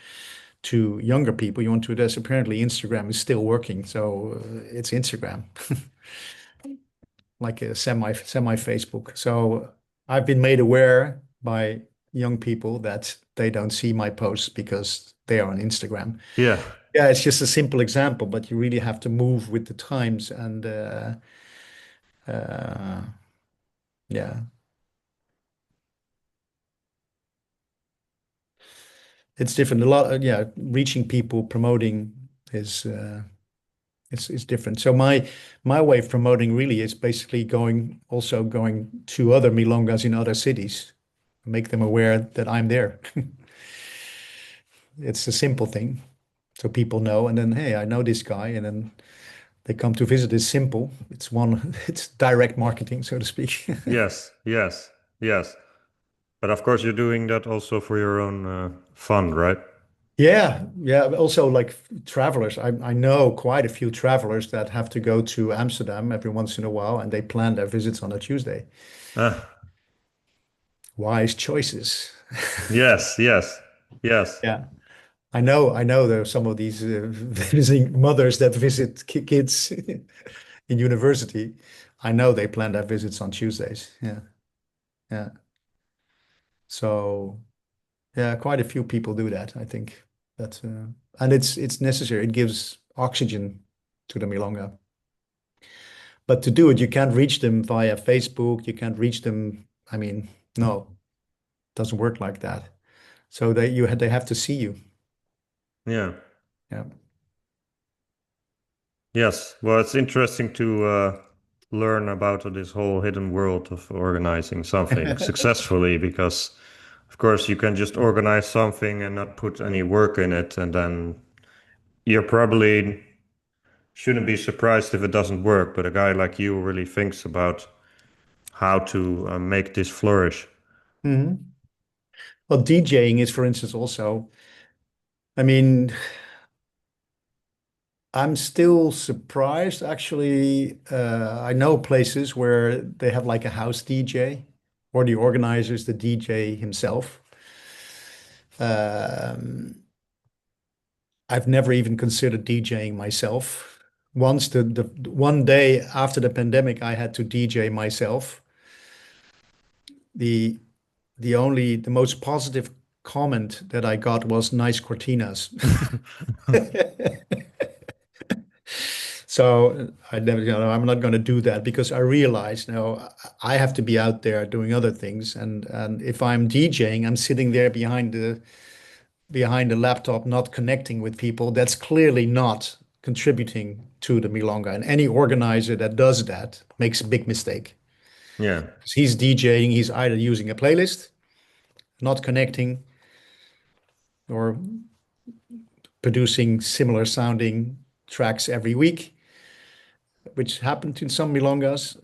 to younger people, you want to address. Apparently, Instagram is still working, so it's Instagram. Like a semi Facebook. So I've been made aware by young people that they don't see my posts because they are on Instagram. Yeah. Yeah, it's just a simple example, but you really have to move with the times and uh, yeah, it's different. A lot, yeah, reaching people, promoting is it's different. So my way of promoting really is basically going to other milongas in other cities, make them aware that I'm there. It's a simple thing. So people know, and then, hey, I know this guy, and then they come to visit. It's simple. It's direct marketing, so to speak. Yes. Yes. Yes. But of course, you're doing that also for your own fun, right? Yeah, yeah. Also, like travelers, I know quite a few travelers that have to go to Amsterdam every once in a while, and they plan their visits on a Tuesday. Ah, Wise choices. yes. Yes. Yes. Yeah. I know there are some of these visiting mothers that visit kids in university. I know they plan their visits on Tuesdays. Yeah, yeah. So yeah, quite a few people do that. I think that, and it's necessary. It gives oxygen to the milonga. But to do it, you can't reach them via Facebook. You can't reach them. I mean, no, it doesn't work like that. So they have to see you. Yeah. Yeah. Yes. Well, it's interesting to learn about this whole hidden world of organizing something successfully because, of course, you can just organize something and not put any work in it, and then you're probably shouldn't be surprised if it doesn't work. But a guy like you really thinks about how to make this flourish. Mhm. Well, DJing is, for instance, also, I mean, I'm still surprised. Actually, I know places where they have like a house DJ, or the organizers, the DJ himself. Um, I've never even considered DJing myself. Once the one day after the pandemic, I had to DJ myself. The the most positive comment that I got was nice cortinas. So I never, I'm not going to do that because I realize now I have to be out there doing other things, and if I'm DJing, I'm sitting there behind the laptop, not connecting with people. That's clearly not contributing to the milonga. And any organizer that does that makes a big mistake. Yeah. 'Cause he's DJing, he's either using a playlist, not connecting, or producing similar sounding tracks every week, which happened in some milongas.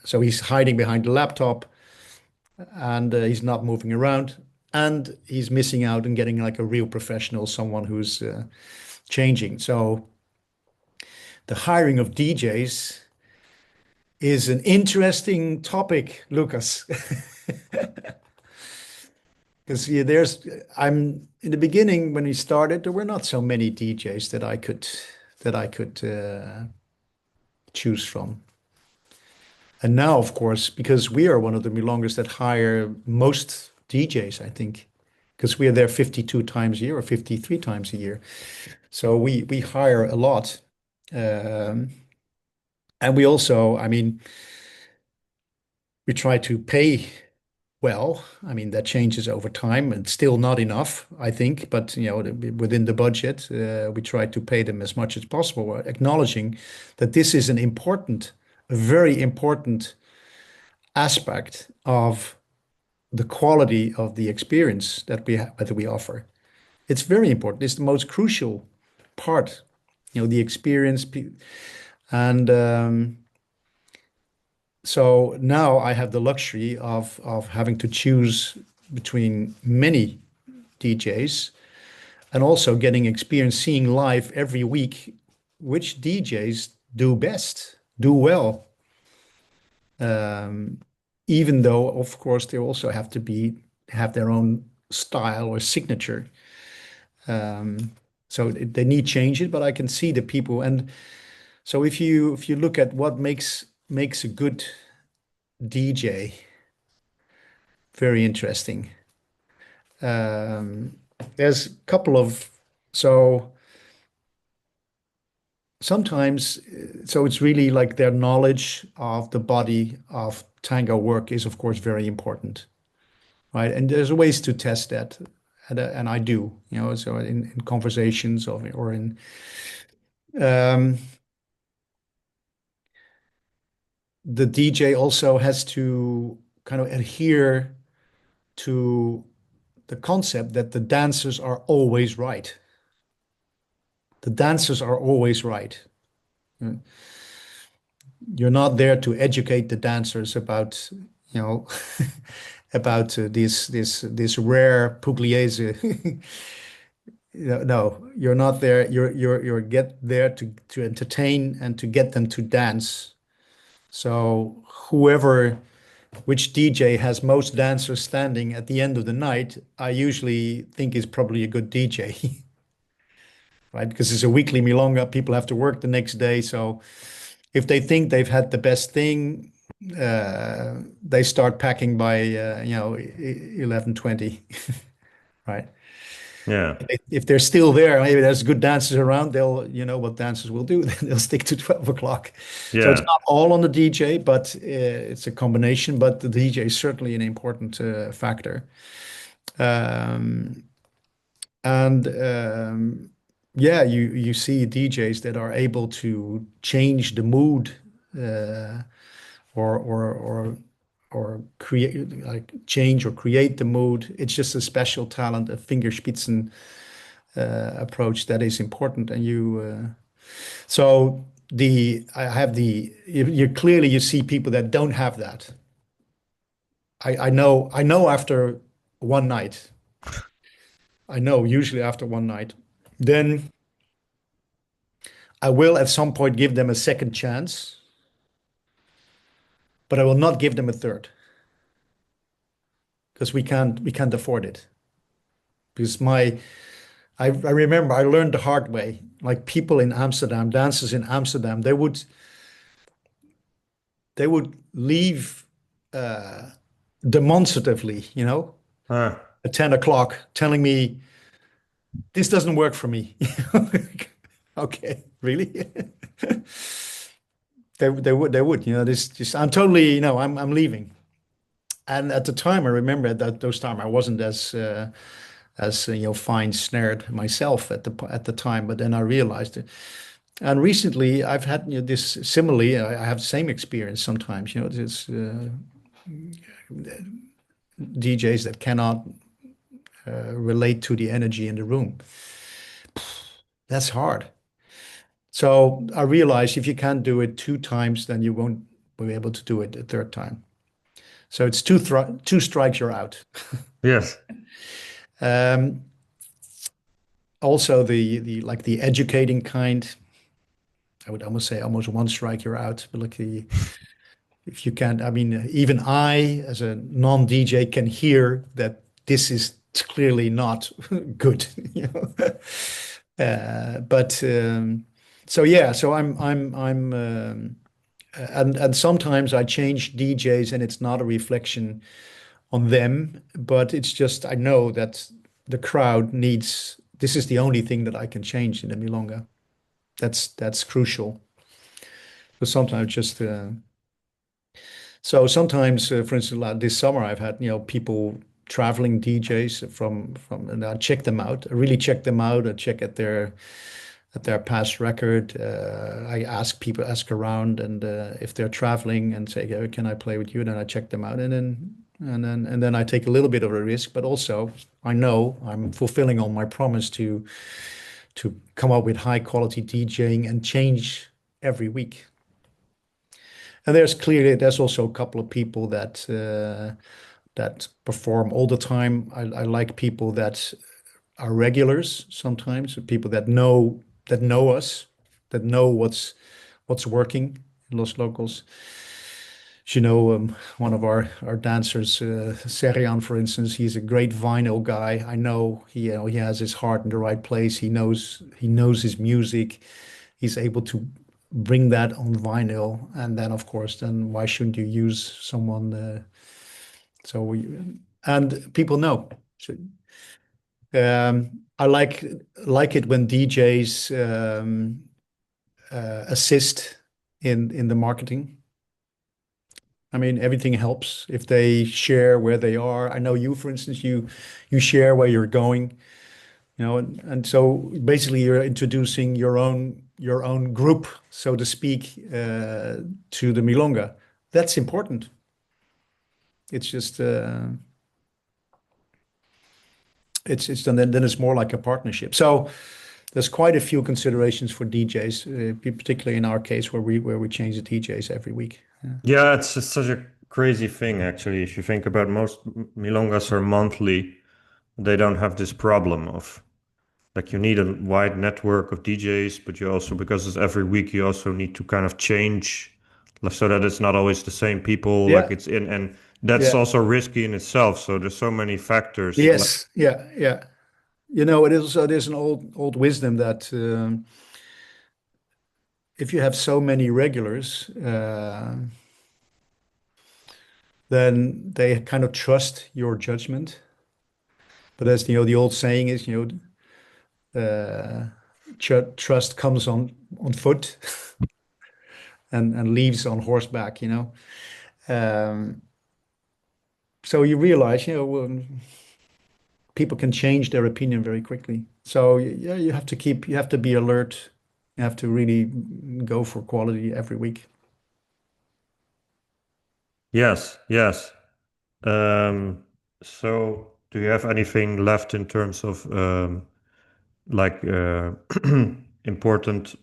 So he's hiding behind the laptop and he's not moving around. And he's missing out and getting like a real professional, someone who's changing. So the hiring of DJs is an interesting topic, Lucas. Because yeah, I'm in the beginning when we started, there were not so many DJs that I could choose from. And now, of course, because we are one of the milongers that hire most DJs, I think, because we are there 52 times a year or 53 times a year. So we hire a lot. Um, and we also, I mean, we try to pay well. I mean, that changes over time and still not enough, I think, but within the budget, we try to pay them as much as possible, acknowledging that this is a very important aspect of the quality of the experience that we offer. It's very important. It's the most crucial part, the experience. And so now I have the luxury of having to choose between many DJs and also getting experience seeing live every week which DJs do best, do well. Um, Even though, of course, they also have their own style or signature. Um, so they need change it, but I can see the people. And so if you look at what makes a good DJ, very interesting. Um, there's a couple of so sometimes so it's really like their knowledge of the body of tango work is of course very important, right? And there's ways to test that, and I do, so in conversations or in um, the DJ also has to kind of adhere to the concept that the dancers are always right. The dancers are always right. You're not there to educate the dancers about, about this rare pugliese. No, you're not there. You're get there to entertain and to get them to dance. So which DJ has most dancers standing at the end of the night, I usually think is probably a good DJ, right? Because it's a weekly milonga, people have to work the next day. So if they think they've had the best thing, they start packing by 11:20, right? Yeah. If they're still there, maybe there's good dancers around. You know what dancers will do. They'll stick to 12 o'clock. So it's Yeah. not all on the DJ, but it's a combination. But the DJ is certainly an important factor. Um, and yeah, you see DJs that are able to change the mood, uh, or create like change or create the mood. It's just a special talent, a Fingerspitzen approach that is important. And so I have you clearly you see people that don't have that. I know after one night. I know usually after one night. Then I will at some point give them a second chance, but I will not give them a third because we can't afford it. Because I remember I learned the hard way. Like people in Amsterdam, dancers in Amsterdam, they would leave uh, demonstratively, Ah, at 10 o'clock, telling me this doesn't work for me. Okay, really? They would, this I'm totally, I'm leaving. And at the time, I remember at those time I wasn't as fine snared myself at the time, but then I realized it. And recently, I've had this similarly. I have the same experience sometimes. This DJs that cannot relate to the energy in the room. That's hard. So I realized if you can't do it two times, then you won't be able to do it a third time. So it's two strikes, you're out. yes. Um, Also, the educating kind, I would almost say almost one strike, you're out. But like if you can't, I mean, even I, as a non-DJ, can hear that this is clearly not good. But so yeah, so I'm and sometimes I change DJs and it's not a reflection on them, but it's just I know that the crowd needs this is the only thing that I can change in the milonga. That's crucial. So sometimes just so sometimes, for instance, like this summer, I've had people traveling DJs from, and I check them out. I really check them out. I check at their past record. I ask around, and if they're traveling, and say, "Yeah, can I play with you?" Then I check them out, and then I take a little bit of a risk, but also I know I'm fulfilling on my promise to come up with high quality DJing and change every week. And there's also a couple of people that perform all the time. I like people that are regulars sometimes, people that know us, that know what's working in Los Locos. One of our dancers, Serian, for instance, he's a great vinyl guy. I know he has his heart in the right place. He knows his music. He's able to bring that on vinyl, and then of course, then why shouldn't you use someone? So we and people know. So, I like it when DJs assist in the marketing. I mean, everything helps if they share where they are. I know you, for instance, you share where you're going, and so basically you're introducing your own group, so to speak, to the milonga. That's important. It's just it's then it's more like a partnership. So there's quite a few considerations for DJs, particularly in our case where we change the DJs every week. Yeah. Yeah, it's just such a crazy thing, actually. If you think about most milongas are monthly, they don't have this problem of like you need a wide network of DJs, but you also, because it's every week, you also need to kind of change like, so that it's not always the same people. Like Yeah. it's in, and that's Yeah. also risky in itself. So there's so many factors. Like, Yes. Yeah. Yeah. It is. There's an old wisdom that if you have so many regulars, then they kind of trust your judgment. But as the old saying is, trust comes on foot and leaves on horseback. Um, so you realize, people can change their opinion very quickly. So yeah, you have to be alert. You have to really go for quality every week. yes, yes. Um, so do you have anything left in terms of like important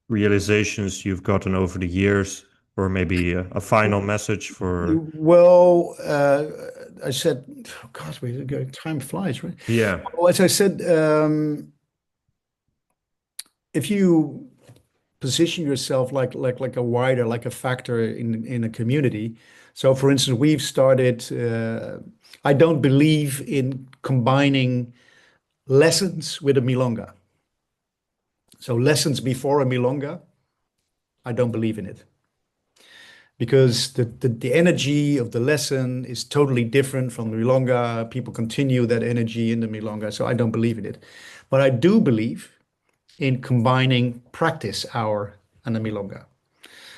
realizations you've gotten over the years, or maybe a final message for, Well, I said, oh God, time flies, right? yeah, Well, as I said, if you position yourself like a wider, like a factor in a community. So, for instance, we've started. I don't believe in combining lessons with a milonga. So, lessons before a milonga, I don't believe in it because the energy of the lesson is totally different from the milonga. People continue that energy in the milonga, so I don't believe in it. But I do believe in combining practice hour and a milonga.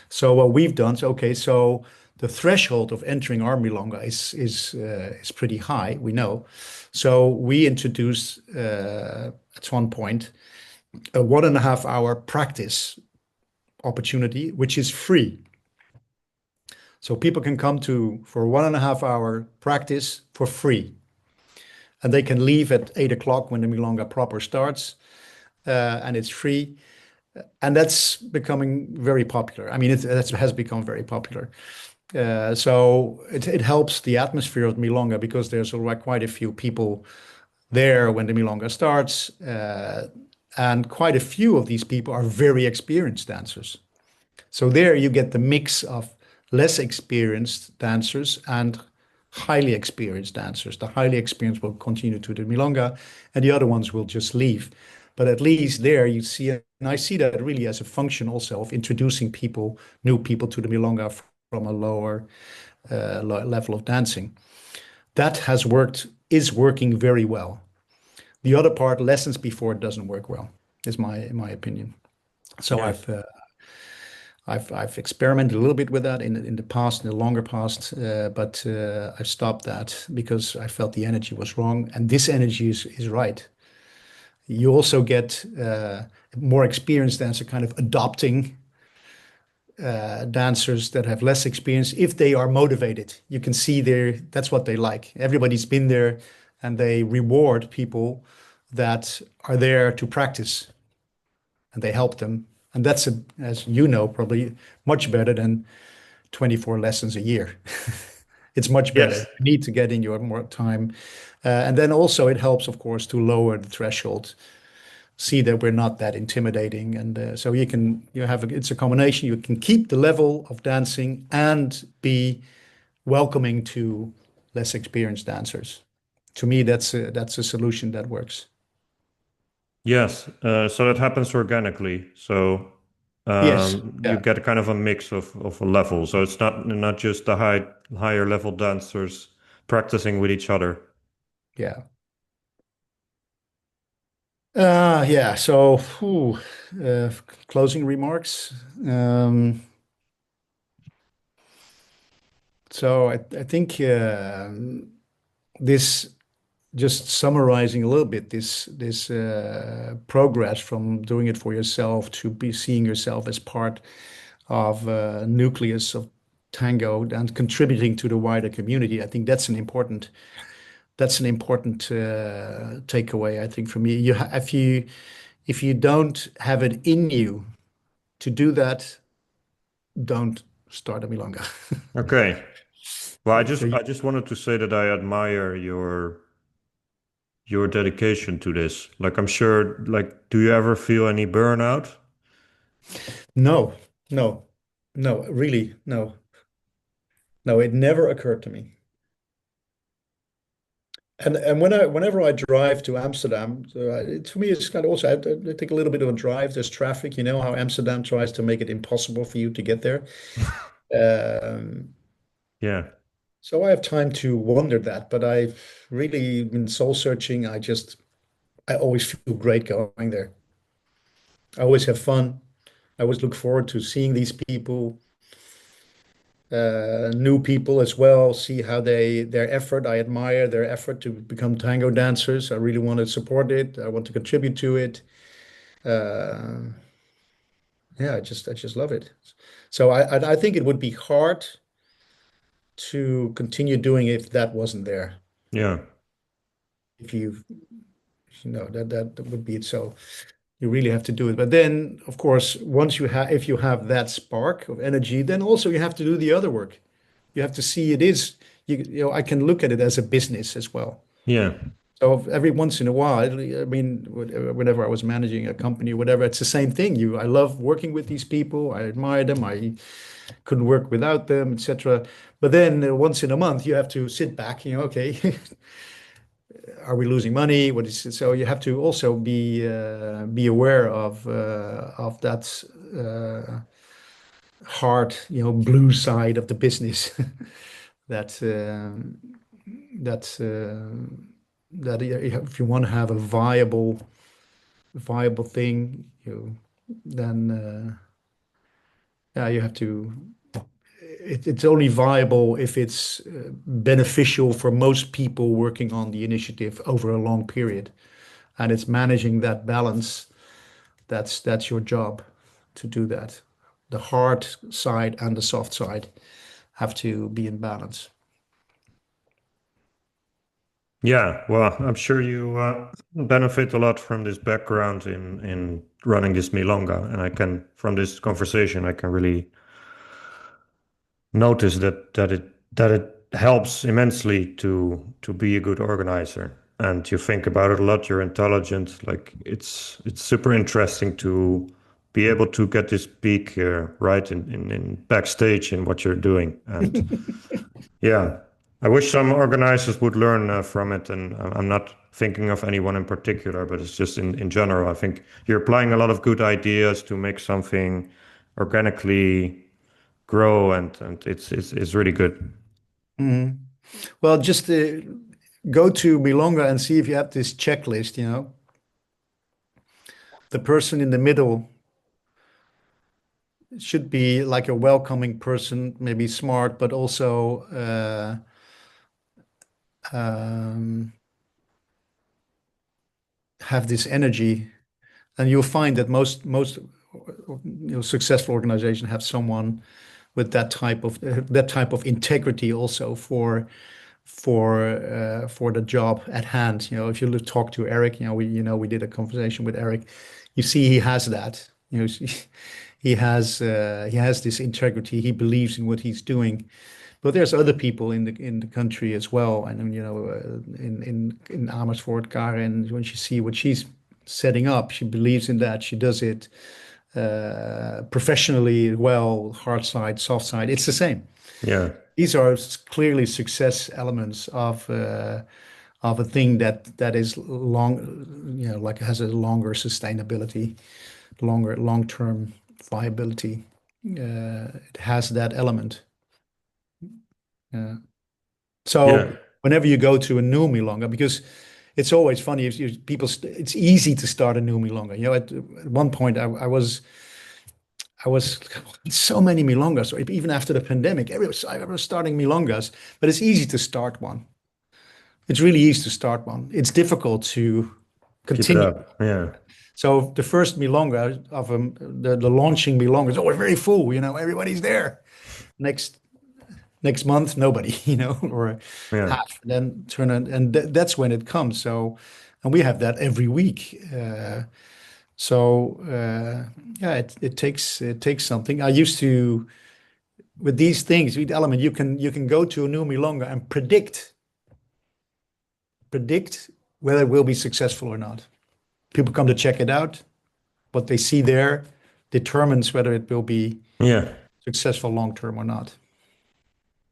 So what we've done, so okay, so the threshold of entering our milonga is pretty high, we know. So we introduced at one point a 1.5 hour practice opportunity, which is free. So people can come to for 1.5 hour practice for free, and they can leave at 8 o'clock when the milonga proper starts, and it's free. And that's becoming very popular. I mean, that has become very popular. So it helps the atmosphere of Milonga because there's already quite a few people there when the Milonga starts. And quite a few of these people are very experienced dancers. So there you get the mix of less experienced dancers and highly experienced dancers. The highly experienced will continue to the milonga, and the other ones will just leave. But at least there you see, and I see that really as a function also of introducing people, new people to the milonga from a lower level of dancing. That has worked, is working very well. The other part, lessons before, doesn't work well, is my opinion. So Yes. I've experimented a little bit with that in the past, in the longer past, but I've stopped that because I felt the energy was wrong, and this energy is right. You also get more experienced dancer kind of adopting dancers that have less experience if they are motivated. You can see that's what they like. Everybody's been there, and they reward people that are there to practice, and they help them. And that's, as you know, probably much better than 24 lessons a year. It's much better. Yes. You need to get in your more time. And then also it helps, of course, to lower the threshold, see that we're not that intimidating. And so it's a combination. You can keep the level of dancing and be welcoming to less experienced dancers. To me, that's a solution that works. Yes. So that happens organically. So Yes. you Yeah. get a kind of a mix of a level. So it's not just the higher level dancers practicing with each other. Yeah. Yeah. So, uh, closing remarks. So I think this, just summarizing a little bit, this progress from doing it for yourself to be seeing yourself as part of a nucleus of tango and contributing to the wider community. I think that's an important takeaway. I think for me, if you don't have it in you to do that, don't start a milonga. Okay. Well, I So just I just wanted to say that I admire your dedication to this. Like I'm sure, like, do you ever feel any burnout? no, no, no, really, no, no, it never occurred to me. And whenever I drive to Amsterdam, for me it's kind of also I take a little bit of a drive. There's traffic, you know how Amsterdam tries to make it impossible for you to get there. Um, Yeah. so I have time to wonder that, but I've really been soul searching. I always feel great going there. I always have fun. I always look forward to seeing these people, new people as well, see how their effort. I admire their effort to become tango dancers. I really want to support it. I want to contribute to it. Uh, yeah, I just love it. So I think it would be hard to continue doing it if that wasn't there. Yeah. If that would be it. So you really have to do it. But then, of course, if you have that spark of energy, then also you have to do the other work. You have to see it is, I can look at it as a business as well. Yeah. So every once in a while, I mean, whenever I was managing a company or whatever, it's the same thing. I love working with these people. I admire them. I couldn't work without them, etc. But then once in a month, you have to sit back. Okay, are we losing money? What is it? So you have to also be aware of that hard, blue side of the business. that that that if you want to have a viable thing, then yeah, you have to. It's only viable if it's beneficial for most people working on the initiative over a long period, and it's managing that balance. That's your job to do that. The hard side and the soft side have to be in balance. Yeah, well, I'm sure you benefit a lot from this background in running this milonga, and I can, from this conversation, I can really notice that it helps immensely to be a good organizer. And you think about it a lot, you're intelligent, like it's super interesting to be able to get this peak here, right, in backstage in what you're doing. And yeah, I wish some organizers would learn from it. And I'm not thinking of anyone in particular, but it's just in general. I think you're applying a lot of good ideas to make something organically grow, and it's really good. Mhm. Well, just go to Milonga and see if you have this checklist, The person in the middle should be like a welcoming person, maybe smart, but also um, have this energy. And you'll find that most successful organizations have someone with that type of integrity also for the job at hand. If you talk to Eric, we did a conversation with Eric. You see, he has that. He has this integrity. He believes in what he's doing. But there's other people in the country as well. And in Amersfoort, Karen, when she see what she's setting up, she believes in that. She does it professionally well, hard side, soft side. It's the same. Yeah, These are clearly success elements of a thing that is long, like has a longer sustainability, longer long-term viability. It has that element. Uh, yeah, so whenever you go to a new milonga, because it's always funny if it's easy to start a new milonga. At one point I was so many milongas, or even after the pandemic, I was starting milongas, but it's easy to start one. It's really easy to start one. It's difficult to keep it continue. up. Yeah, So the first milonga of the launching milonga is always very full. Everybody's there. Next month, nobody. Or yeah, half. Then and that's when it comes. So, and we have that every week. Yeah, it takes something. I used to with these things with Element, you can go to a new milonga and predict whether it will be successful or not. People come to check it out. What they see there determines whether it will be yeah, successful long term or not.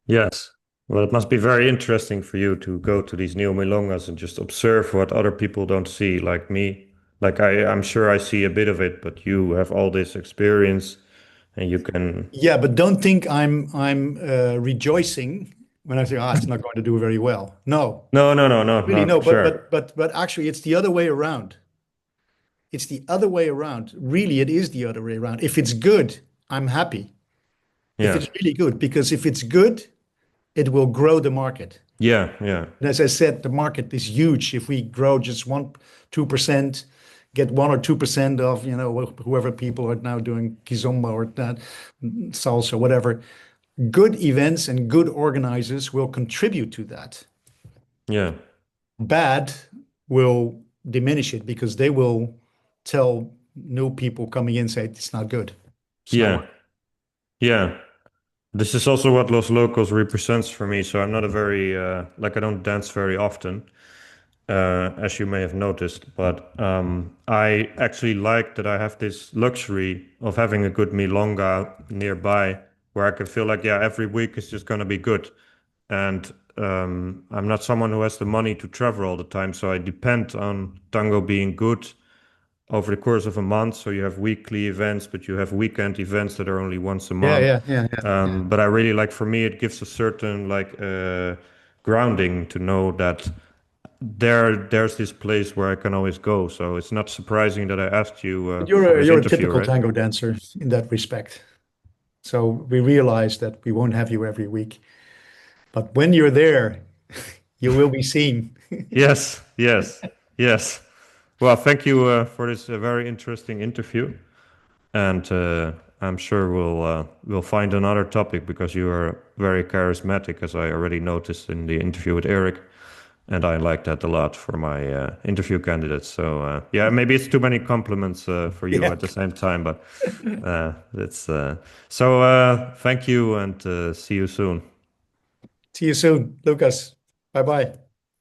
yes. Well, it must be very interesting for you to go to these new milongas and just observe what other people don't see, like me. Like I'm sure I see a bit of it, but you have all this experience, and you can. Yeah, but don't think I'm rejoicing when I say, it's not going to do very well. No, No, no, no, no, really, no, no. for But sure. but but but actually, it's the other way around. It's the other way around. Really, it is the other way around. If it's good, I'm happy. If Yeah, it's really good, because if it's good, it will grow the market. yeah, yeah, And as I said, the market is huge. If we grow just 1, 2%, get 1 or 2% of, whoever people are now doing kizomba or that salsa, whatever, good events and good organizers will contribute to that. yeah, Bad will diminish it because they will tell new people coming in, say it's not good. It's not yeah, working. yeah. This is also what Los Locos represents for me. So I'm not a very like I don't dance very often, as you may have noticed. But I actually like that I have this luxury of having a good milonga nearby, where I can feel like, yeah, every week is just going to be good. And I'm not someone who has the money to travel all the time, so I depend on tango being good over the course of a month. So you have weekly events, but you have weekend events that are only once a Yeah, month. yeah, yeah, yeah, yeah. But I really like, for me, it gives a certain like grounding to know that there's this place where I can always go. So it's not surprising that I asked you But for this you're a interview, typical right? tango dancer in that respect. So we realize that we won't have you every week, but when you're there, you will be seen. Yes, yes, yes. Well, thank you for this very interesting interview, and I'm sure we'll find another topic because you are very charismatic, as I already noticed in the interview with Eric, and I like that a lot for my interview candidates. So yeah, maybe it's too many compliments for you Yeah. at the same time, but it's thank you and see you soon. See you soon, Lucas. Bye bye.